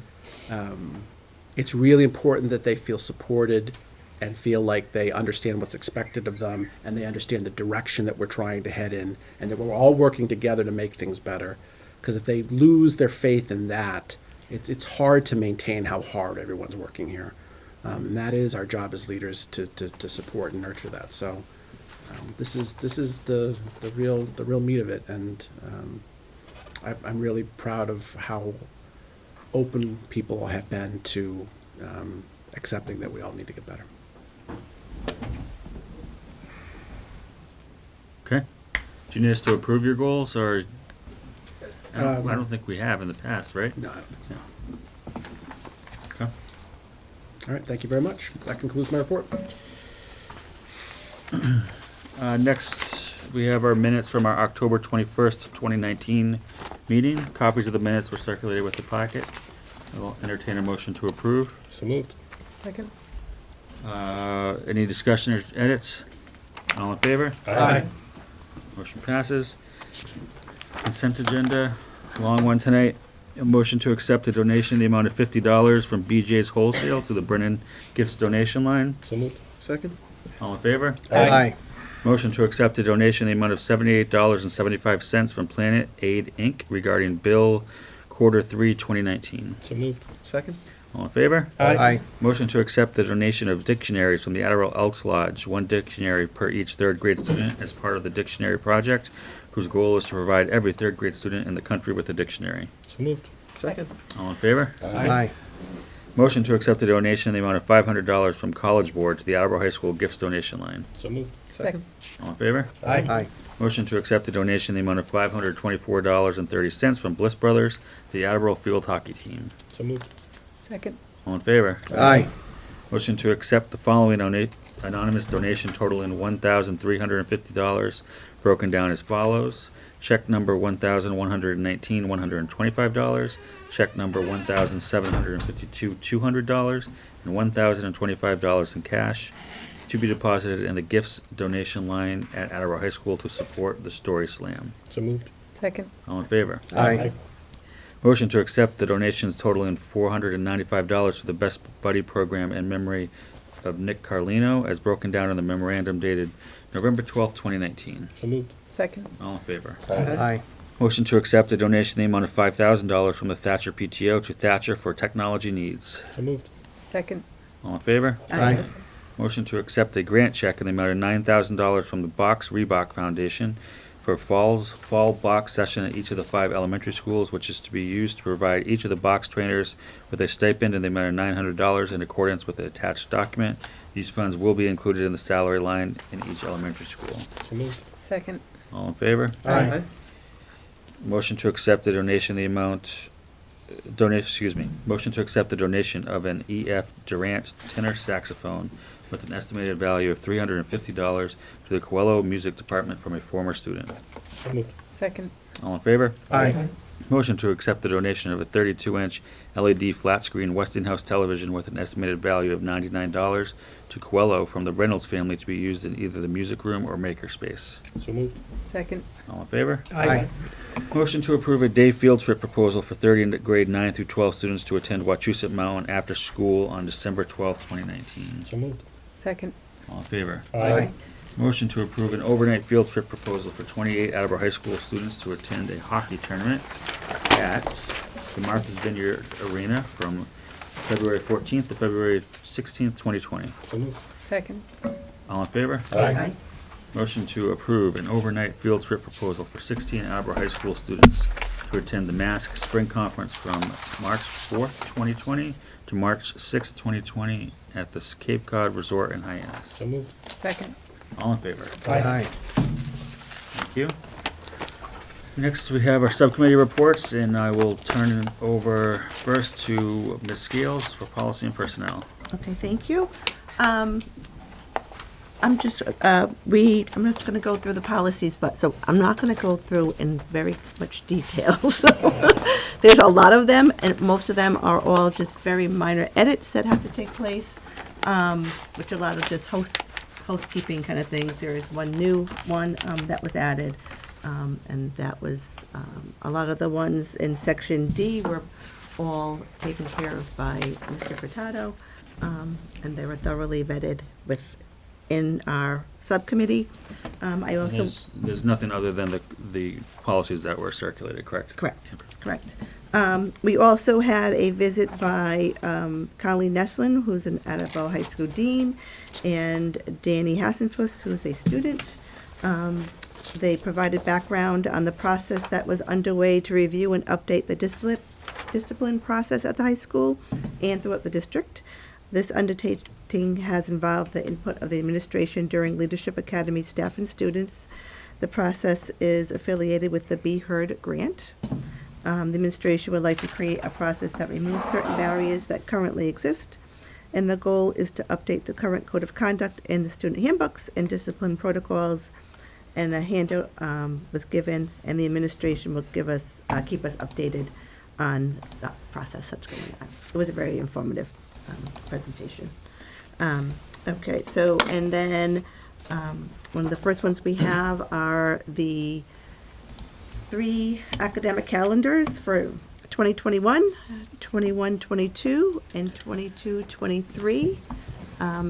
it's really important that they feel supported and feel like they understand what's expected of them, and they understand the direction that we're trying to head in, and that we're all working together to make things better. Because if they lose their faith in that, it's hard to maintain how hard everyone's working here. And that is our job as leaders to support and nurture that. So this is the real meat of it, and I'm really proud of how open people have been to accepting that we all need to get better. Okay. Do you need us to approve your goals, or I don't think we have in the past, right? No, I don't think so. Okay. All right, thank you very much. That concludes my report. Next, we have our minutes from our October 21st, 2019 meeting. Copies of the minutes were circulated with the packet. I will entertain a motion to approve. So moved. Second. Any discussion or edits? All in favor? Aye. Motion passes. Consent agenda, long one tonight. A motion to accept a donation in the amount of $50 from BJ's Wholesale to the Brennan Gifts donation line. So moved. Second. All in favor? Aye. Motion to accept a donation in the amount of $78.75 from Planet Aid, Inc. regarding Bill Q3 2019. So moved. Second. All in favor? Aye. Motion to accept the donation of dictionaries from the Attleboro Elks Lodge, one dictionary per each third grade student as part of the dictionary project, whose goal is to provide every third grade student in the country with a dictionary. So moved. Second. All in favor? Aye. Motion to accept a donation in the amount of $500 from College Board to the Attleboro High School Gifts donation line. So moved. Second. All in favor? Aye. Motion to accept a donation in the amount of $524.30 from Bliss Brothers to the Attleboro Field Hockey Team. So moved. Second. All in favor? Aye. Motion to accept the following anonymous donation totaling $1,350, broken down as follows. Check number $1,119, $125. Check number $1,752, $200, and $1,025 in cash to be deposited in the gifts donation line at Attleboro High School to support the Story Slam. So moved. Second. All in favor? Aye. Motion to accept the donations totaling $495 for the Best Buddy Program in memory of Nick Carlino, as broken down in the memorandum dated November 12th, 2019. So moved. Second. All in favor? Aye. Motion to accept a donation in the amount of $5,000 from the Thatcher PTO to Thatcher for technology needs. So moved. Second. All in favor? Aye. Motion to accept a grant check in the amount of $9,000 from the Box Reebok Foundation for fall box session at each of the 5 elementary schools, which is to be used to provide each of the box trainers with a stipend in the amount of $900 in accordance with the attached document. These funds will be included in the salary line in each elementary school. So moved. Second. All in favor? Aye. Motion to accept the donation, the amount, motion to accept the donation of an E.F. Durant's tenor saxophone with an estimated value of $350 to the Coelho Music Department from a former student. So moved. Second. All in favor? Aye. Motion to accept the donation of a 32-inch LED flat-screen Westinghouse television with an estimated value of $99 to Coelho from the Reynolds family to be used in either the music room or makerspace. So moved. Second. All in favor? Aye. Motion to approve a day field trip proposal for 30 grade 9 through 12 students to attend Wachusett Mountain after school on December 12th, 2019. So moved. Second. All in favor? Aye. Motion to approve an overnight field trip proposal for 28 Attleboro High School students to attend a hockey tournament at the Martha's Vineyard Arena from February 14th to February 16th, 2020. So moved. Second. All in favor? Aye. Motion to approve an overnight field trip proposal for 16 Attleboro High School students to attend the Mask Spring Conference from March 4th, 2020 to March 6th, 2020 at the Cape Cod Resort in Hyannis. So moved. Second. All in favor? Aye. Thank you. Next, we have our subcommittee reports, and I will turn it over first to Ms. Scales for policy and personnel. Okay, thank you. I'm just gonna go through the policies, but, so I'm not gonna go through in very much detail. So there's a lot of them, and most of them are all just very minor edits that have to take place, which are a lot of just housekeeping kind of things. There is one new one that was added. And that was, a lot of the ones in section D were all taken care of by Mr. Furtado, and they were thoroughly vetted within our subcommittee. I also. There's nothing other than the policies that were circulated, correct? Correct. We also had a visit by Colleen Neslin, who's an Attleboro High School dean, and Danny Hassenfuss, who's a student. They provided background on the process that was underway to review and update the discipline process at the high school and throughout the district. This undertaking has involved the input of the administration during Leadership Academy staff and students. The process is affiliated with the Be Heard grant. The administration would like to create a process that removes certain barriers that currently exist, and the goal is to update the current code of conduct in the student handbooks and discipline protocols. And a handout was given, and the administration will keep us updated on the process that's going on. It was a very informative presentation. Okay, so, and then one of the first ones we have are the 3 academic calendars for 2021, 21-22, and 22-23.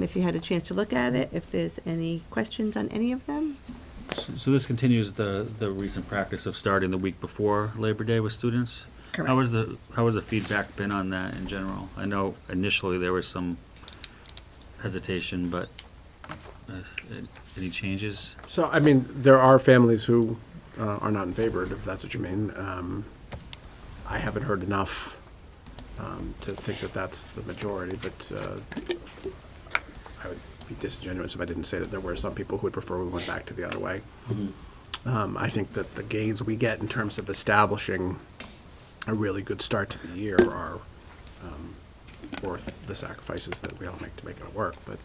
If you had a chance to look at it, if there's any questions on any of them. So this continues the recent practice of starting the week before Labor Day with students? Correct. How has the feedback been on that in general? I know initially there was some hesitation, but any changes? So, I mean, there are families who are not in favor, if that's what you mean. I haven't heard enough to think that that's the majority, but I would be disingenuous if I didn't say that there were some people who would prefer we went back to the other way. I think that the gains we get in terms of establishing a really good start to the year are worth the sacrifices that we all make to make it work. But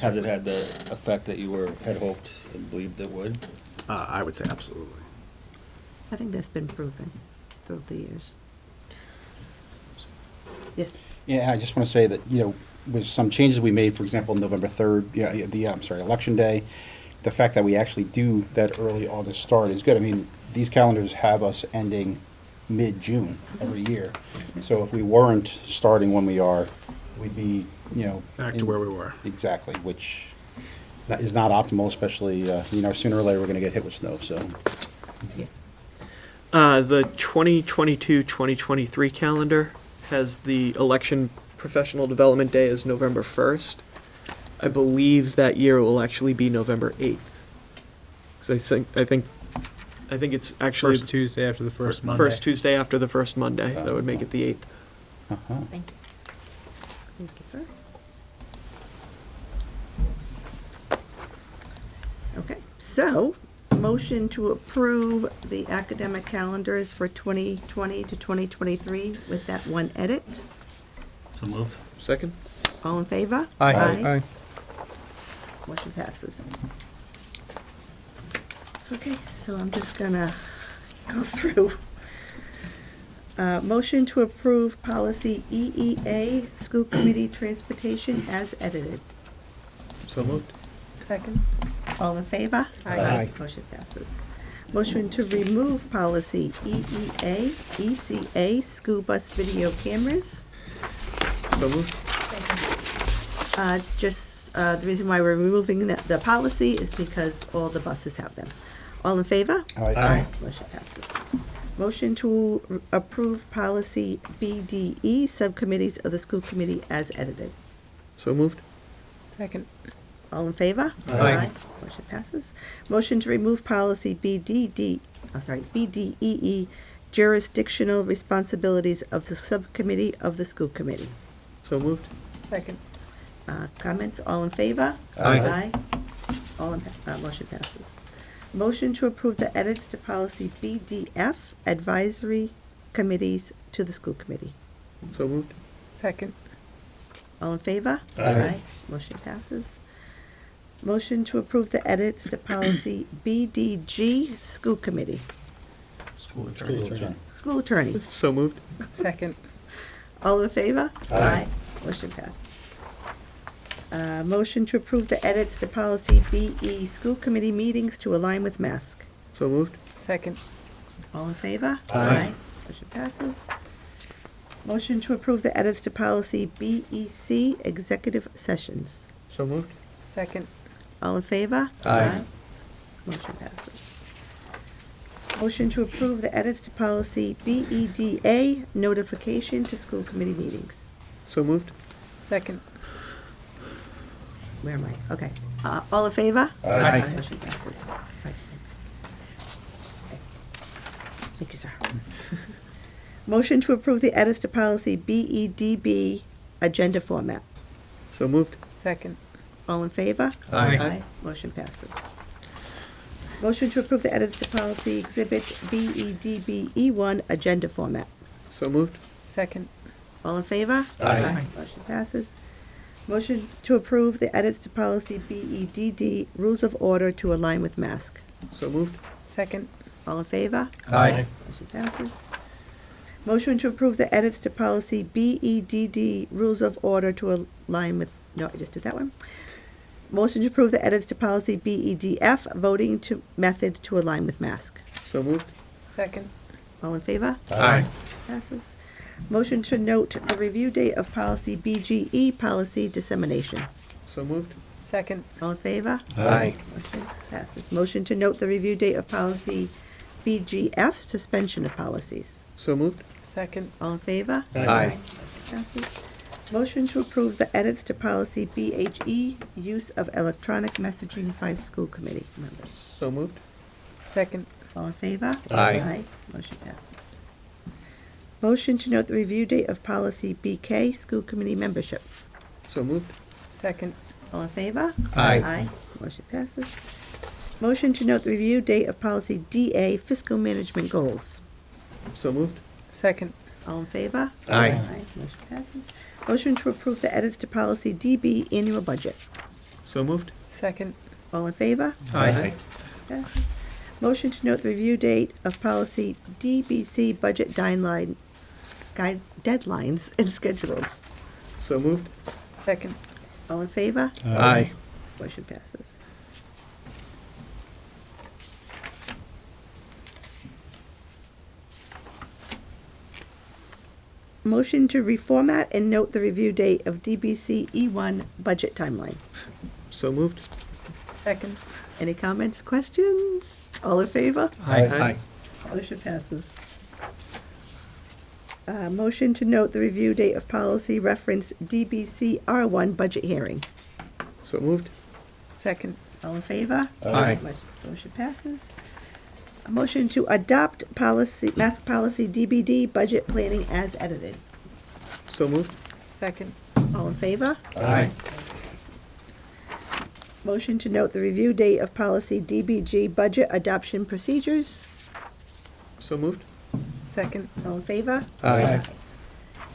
Has it had the effect that you had hoped and believed it would? I would say absolutely. I think that's been proven throughout the years. Yes. Yeah, I just want to say that, with some changes we made, for example, November 3rd, Election Day, the fact that we actually do that early August start is good. I mean, these calendars have us ending mid-June every year. So if we weren't starting when we are, we'd be, back to where we were. Exactly, which is not optimal, especially, sooner or later we're going to get hit with snow, so. Yes. The 2022-2023 calendar has the election professional development day as November 1st. I believe that year it will actually be November 8th. So I think it's actually First Tuesday after the first Monday. First Tuesday after the first Monday. That would make it the 8th. Uh-huh. Thank you. Thank you, sir. Okay, so, motion to approve the academic calendars for 2020 to 2023 with that one edit. So moved. Second? All in favor? Aye. Motion passes. Okay, so I'm just gonna go through. Motion to approve policy EEA, school committee transportation as edited. So moved. Second. All in favor? Aye. Motion passes. Motion to remove policy EEA, ECA, school bus video cameras. So moved. The reason why we're removing the policy is because all the buses have them. All in favor? Aye. Motion passes. Motion to approve policy BDE, subcommittees of the school committee as edited. So moved. Second. All in favor? Aye. Motion passes. Motion to remove policy BDEE, jurisdictional responsibilities of the subcommittee of the school committee. So moved. Second. Comments? All in favor? Aye. Motion passes. Motion to approve the edits to policy BDF, advisory committees to the school committee. So moved. Second. All in favor? Aye. Motion passes. Motion to approve the edits to policy BDG, school committee. School attorney. School attorney. So moved. Second. All in favor? Aye. Motion passes. Motion to approve the edits to policy BE, school committee meetings to align with mask. So moved. Second. All in favor? Aye. Motion passes. Motion to approve the edits to policy BEC, executive sessions. So moved. Second. All in favor? Aye. Motion passes. Motion to approve the edits to policy BEDA, notification to school committee meetings. So moved. Second. Where am I? Okay. All in favor? Aye. Motion passes. Thank you, sir. Motion to approve the edits to policy BEDB, agenda format. So moved. Second. All in favor? Aye. Motion passes. Motion to approve the edits to policy exhibit BEDBE1, agenda format. So moved. Second. All in favor? Aye. Motion passes. Motion to approve the edits to policy BEDD, rules of order to align with mask. So moved. Second. All in favor? Aye. Motion passes. Motion to approve the edits to policy BEDD, rules of order to align with, no, I just did that one. Motion to approve the edits to policy BEDF, voting to method to align with mask. So moved. Second. All in favor? Aye. Passes. Motion to note the review date of policy BGE, policy dissemination. So moved. Second. All in favor? Aye. Motion passes. Motion to note the review date of policy BGF, suspension of policies. So moved. Second. All in favor? Aye. Passes. Motion to approve the edits to policy BHE, use of electronic messaging by school committee members. So moved. Second. All in favor? Aye. Motion passes. Motion to note the review date of policy BK, school committee membership. So moved. Second. All in favor? Aye. Motion passes. Motion to note the review date of policy DA, fiscal management goals. So moved. Second. All in favor? Aye. Motion passes. Motion to approve the edits to policy DB, annual budget. So moved. Second. All in favor? Aye. Passes. Motion to note the review date of policy DBC, budget deadlines and schedules. So moved. Second. All in favor? Aye. Motion passes. Motion to reformat and note the review date of DBC E1 budget timeline. So moved. Second. Any comments, questions? All in favor? Aye. Motion passes. Motion to note the review date of policy reference DBC R1 budget hearing. So moved. Second. All in favor? Aye. Motion passes. A motion to adopt policy, mask policy DBD budget planning as edited. So moved. Second. All in favor? Aye. Motion to note the review date of policy DBG budget adoption procedures. So moved. Second. All in favor? Aye.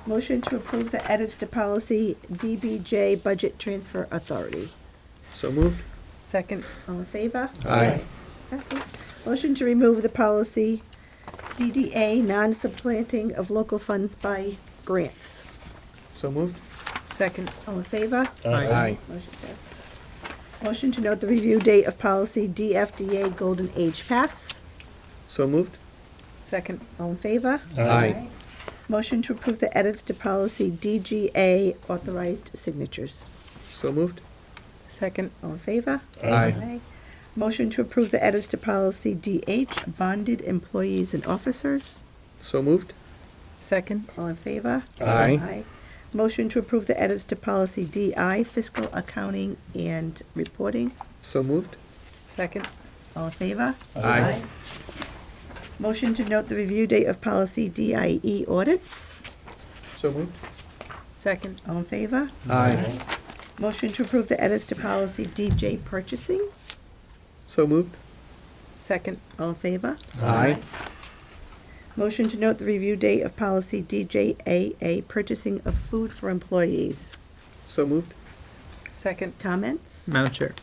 Motion to approve the edits to policy DBJ budget transfer authority. So moved. Second. All in favor? Aye. Passes. Motion to remove the policy DDA, non-supplanting of local funds by grants. So moved. Second. All in favor? Aye. Motion passes. Motion to note the review date of policy DFDA Golden Age Pass. So moved. Second. All in favor? Aye. Motion to approve the edits to policy DGA, authorized signatures. So moved. Second. All in favor? Aye. Motion to approve the edits to policy DH, bonded employees and officers. So moved. Second. All in favor? Aye. Motion to approve the edits to policy DI, fiscal accounting and reporting. So moved. Second. All in favor? Aye. Motion to note the review date of policy DIE audits. So moved. Second. All in favor? Aye. Motion to approve the edits to policy DJ purchasing. So moved. Second. All in favor? Aye. Motion to note the review date of policy DJAA, purchasing of food for employees. So moved. Second. Comments? Madam Chair,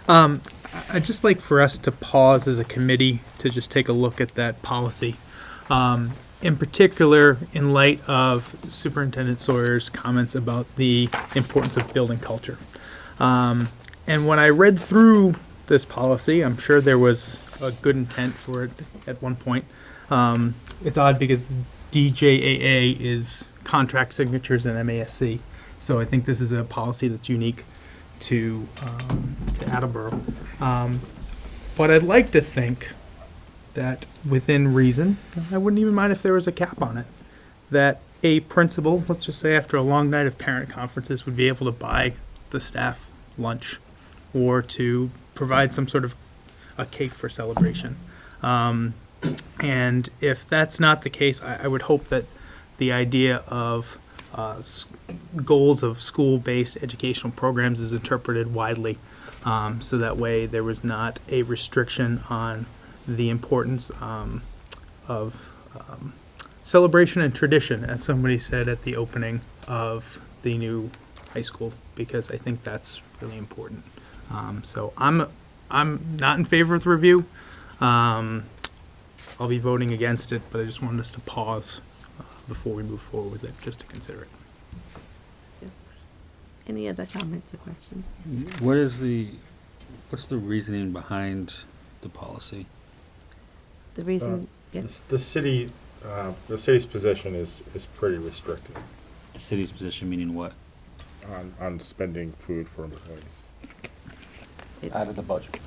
I'd just like for us to pause as a committee to just take a look at that policy. In particular, in light of Superintendent Sawyer's comments about the importance of building culture. And when I read through this policy, I'm sure there was a good intent for it at one point. It's odd because DJAA is contract signatures and MASC. So I think this is a policy that's unique to Attleboro. But I'd like to think that within reason, I wouldn't even mind if there was a cap on it, that a principal, let's just say after a long night of parent conferences, would be able to buy the staff lunch or to provide some sort of a cake for celebration. And if that's not the case, I would hope that the idea of goals of school-based educational programs is interpreted widely, so that way there was not a restriction on the importance of celebration and tradition, as somebody said at the opening of the new high school, because I think that's really important. So I'm not in favor of the review. I'll be voting against it, but I just wanted us to pause before we move forward with it, just to consider it. Any other comments or questions? What's the reasoning behind the policy? The reason, The city's position is pretty restrictive The city's position meaning what? on spending food for employees. Out of the budget.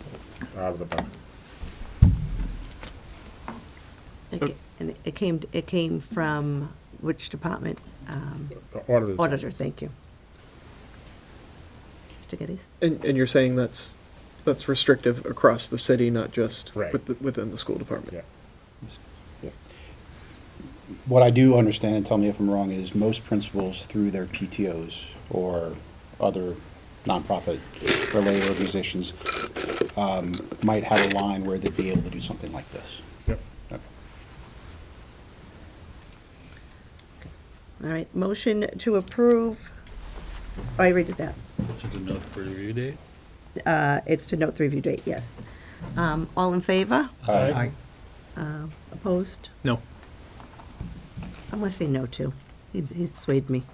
Out of the budget. And it came from which department? The auditor's Auditor, office. thank you. Mr. Geddes? And you're saying that's restrictive across the city, not just Right. within the school department? Yeah. Yes. What I do understand, and tell me if I'm wrong, is most principals through their PTOs or other nonprofit-related organizations might have a line where they'd be able to do something like this. Yep. Okay. All right, motion to approve. Oh, I already did that. Which is a note for review date? It's to note the review date, yes. All in favor? Aye. Opposed? No. I'm gonna say no too. He swayed me.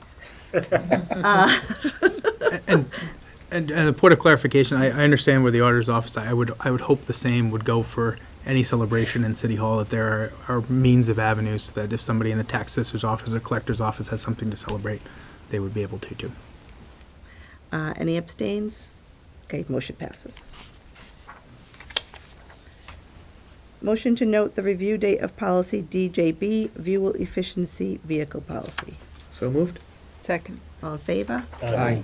And a point of clarification, I understand where the auditor's office, I would hope the same would go for any celebration in City Hall, that there are means of avenues that if somebody in the tax assessor's office or collector's office has something to celebrate, they would be able to too. Any abstains? Okay, motion passes. Motion to note the review date of policy DJB, fuel efficiency vehicle policy. So moved? Second. All in favor? Aye.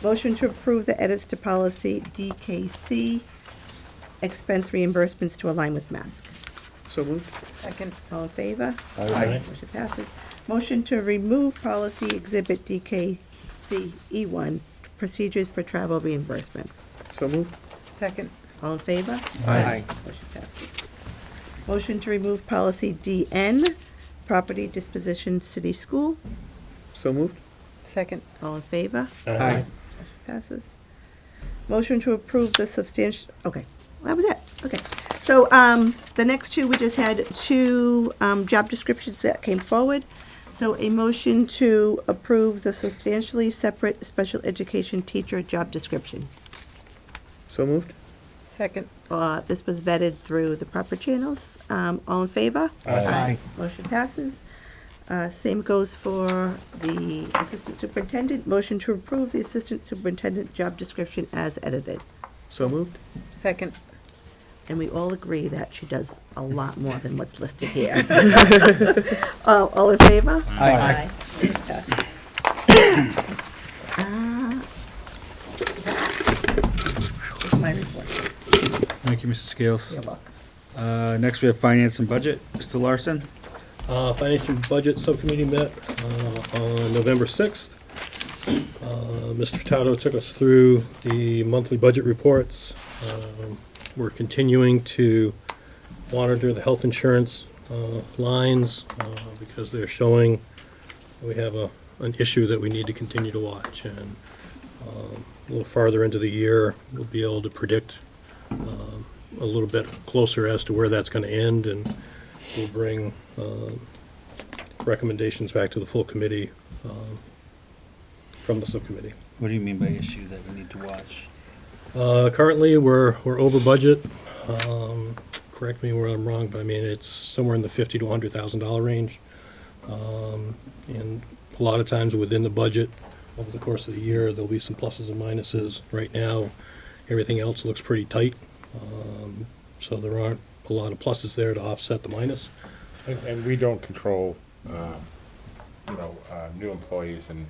Motion to approve the edits to policy DKC, expense reimbursements to align with mask. So moved? Second. All in favor? Aye. Motion passes. Motion to remove policy exhibit DKC E1, procedures for travel reimbursement. So moved? Second. All in favor? Aye. Motion passes. Motion to remove policy DN, property disposition city school. So moved? Second. All in favor? Aye. Motion passes. Motion to approve the substantial, okay, that was it, okay. So, the next two, we just had two, job descriptions that came forward. So a motion to approve the substantially separate special education teacher job description. So moved? Second. This was vetted through the proper channels. All in favor? Aye. Motion passes. Same goes for the assistant superintendent. Motion to approve the assistant superintendent job description as edited. So moved? Second. And we all agree that she does a lot more than what's listed here. All in favor? Aye. Motion passes. My report. Thank you, Mrs. Scales. You're welcome. Next, we have finance and budget. Mr. Larson? Financial Budget Subcommittee met on November 6th. Mr. Furtado took us through the monthly budget reports. We're continuing to monitor the health insurance lines because they're showing we have an issue that we need to continue to watch. And a little farther into the year, we'll be able to predict a little bit closer as to where that's going to end, and we'll bring recommendations back to the full committee from the subcommittee. What do you mean by issue that we need to watch? Currently, we're over budget. Correct me where I'm wrong, but I mean, it's somewhere in the $50,000 to $100,000 range. And a lot of times within the budget, over the course of the year, there'll be some pluses and minuses. Right now, everything else looks pretty tight. So there aren't a lot of pluses there to offset the minus. And we don't control, new employees and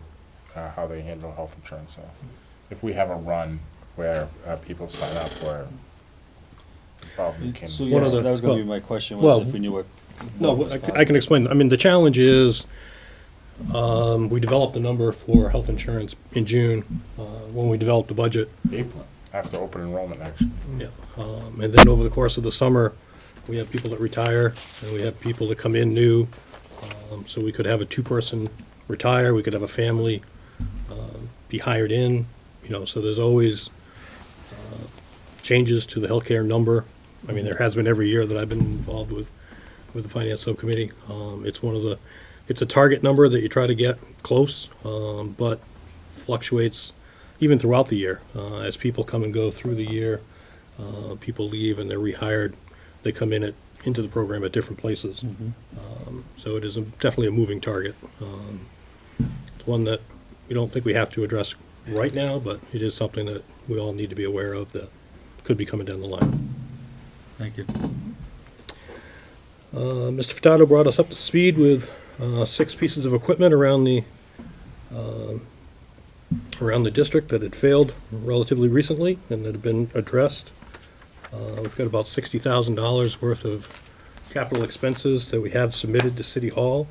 how they handle health insurance. So if we have a run where people sign up, where probably can. So One yes, of the- that was going to well- be my question, was well, if we knew what. No, was I possible. can explain. I mean, the challenge is, we developed a number for health insurance in June, when we developed the budget. April, after open enrollment, actually. Yeah, and then over the course of the summer, we have people that retire, and we have people that come in new. So we could have a two-person retire, we could have a family be hired in, so there's always changes to the healthcare number. I mean, there has been every year that I've been involved with the finance subcommittee. It's a target number that you try to get close, but fluctuates even throughout the year. As people come and go through the year, people leave and they're rehired, they come into the program at different places. So it is definitely a moving target. It's one that we don't think we have to address right now, but it is something that we all need to be aware of that could be coming down the line. Thank you. Mr. Furtado brought us up to speed with 6 pieces of equipment around the district that had failed relatively recently and that have been addressed. We've got about $60,000 worth of capital expenses that we have submitted to City Hall.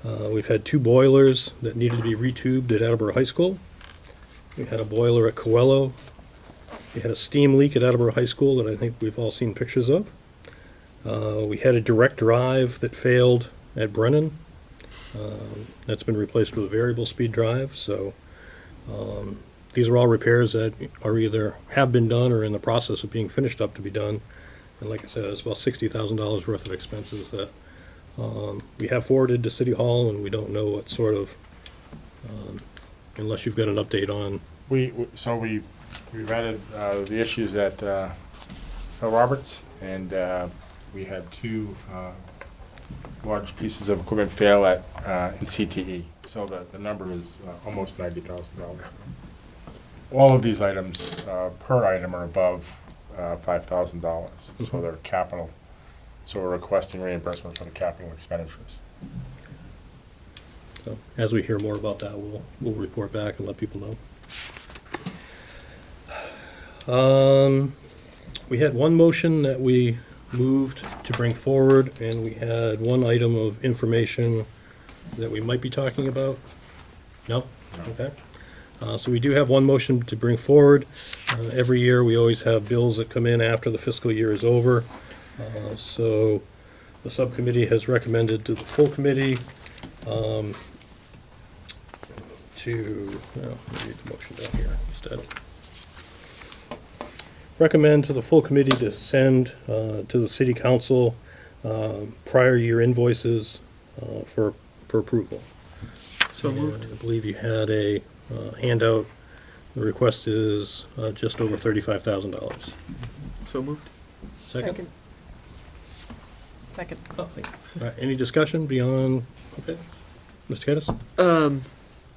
We've had 2 boilers that needed to be retubed at Attleboro High School. We had a boiler at Coelho. We had a steam leak at Attleboro High School that I think we've all seen pictures of. We had a direct drive that failed at Brennan. That's been replaced with a variable speed drive. So these are all repairs that are either have been done or in the process of being finished up to be done. And like I said, it's about $60,000 worth of expenses that we have forwarded to City Hall, and we don't know what sort of, unless you've got an update on. We vetted the issues at Phil Roberts, and we had 2 large pieces of equipment fail in CTE. So the number is almost $90,000. All of these items per item are above $5,000, so they're capital. So we're requesting reimbursement for the capital expenditures. So as we hear more about that, we'll report back and let people know. We had one motion that we moved to bring forward, and we had one item of information that we might be talking about. No? Okay. So we do have one motion to bring forward. Every year, we always have bills that come in after the fiscal year is over. So the subcommittee has recommended to the full committee let me read the motion down here instead. Recommend to the full committee to send to the city council prior year invoices for approval. So moved. I believe you had a handout. The request is just over $35,000. So moved. Second? Second. Oh, thank you. All right, any discussion beyond, okay. Mr. Geddes?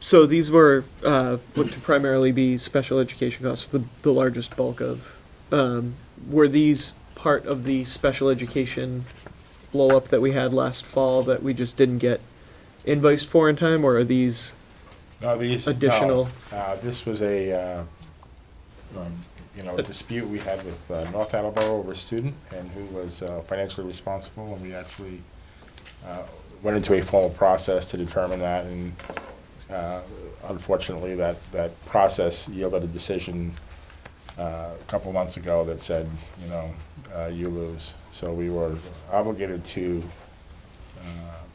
So these were looked to primarily be special education costs, the largest bulk of. Were these part of the special education blow up that we had last fall that we just didn't get invoiced for in time, or are these additional? No. This was a dispute we had with North Attleboro over a student and who was financially responsible, and we actually went into a formal process to determine that, and unfortunately that process yielded a decision a couple months ago that said, you lose. So we were obligated to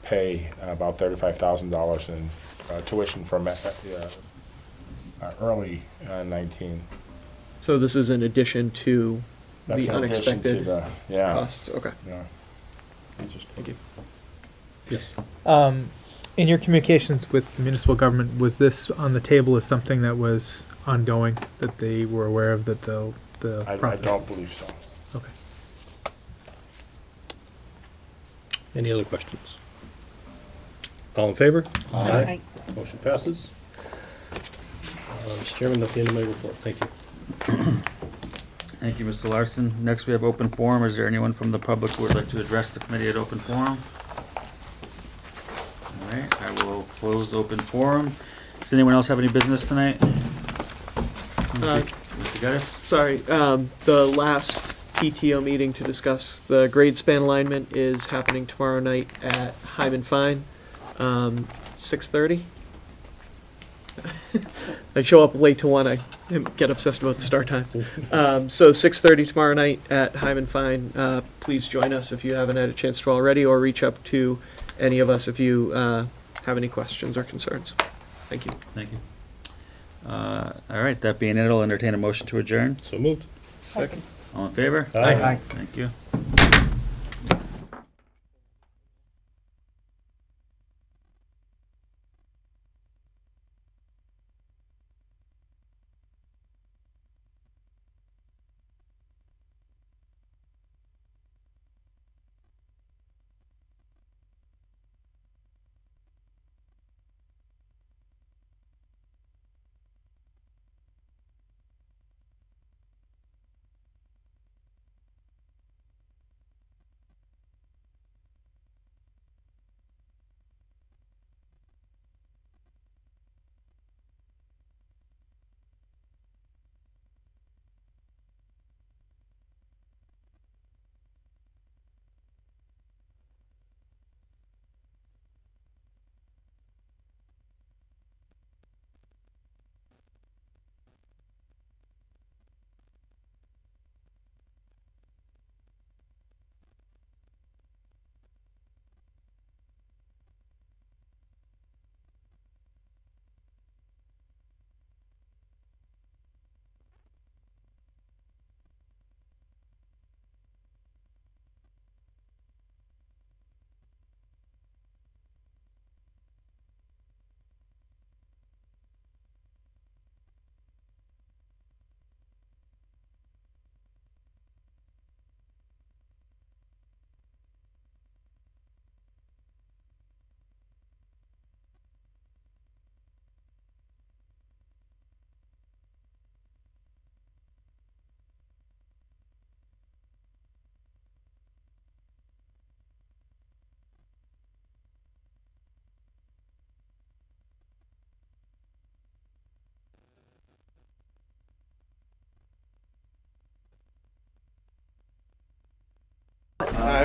pay about $35,000 in tuition from early 19. So this is in addition to That's the in addition unexpected to costs? Okay. Yeah. Thank you. Yes. In your communications with the municipal government, was this on the table as something that was ongoing, that they were aware of, that the I process? don't believe so. Okay. Any other questions? All in favor? Aye. Motion passes. Mr. Chairman, that's the end of my report. Thank you. Thank you, Mr. Larson. Next, we have open forum. Is there anyone from the public who would like to address the committee at open forum? All right, I will close open forum. Does anyone else have any business tonight? Mr. Geddes? Sorry, the last PTO meeting to discuss the grade span alignment is happening tomorrow night at Hyman Fine, 6:30. I show up late to one, I get obsessed about the start time. So 6:30 tomorrow night at Hyman Fine. Please join us if you haven't had a chance to already, or reach up to any of us if you have any questions or concerns. Thank you. Thank you. All right, that being it, I'll entertain a motion to adjourn. So moved. Second. All in favor? Aye. Aye. Thank you.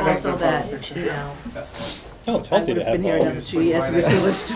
Also that, you know, Oh, it's I healthy would to have been have here all another these. 2 years if it was.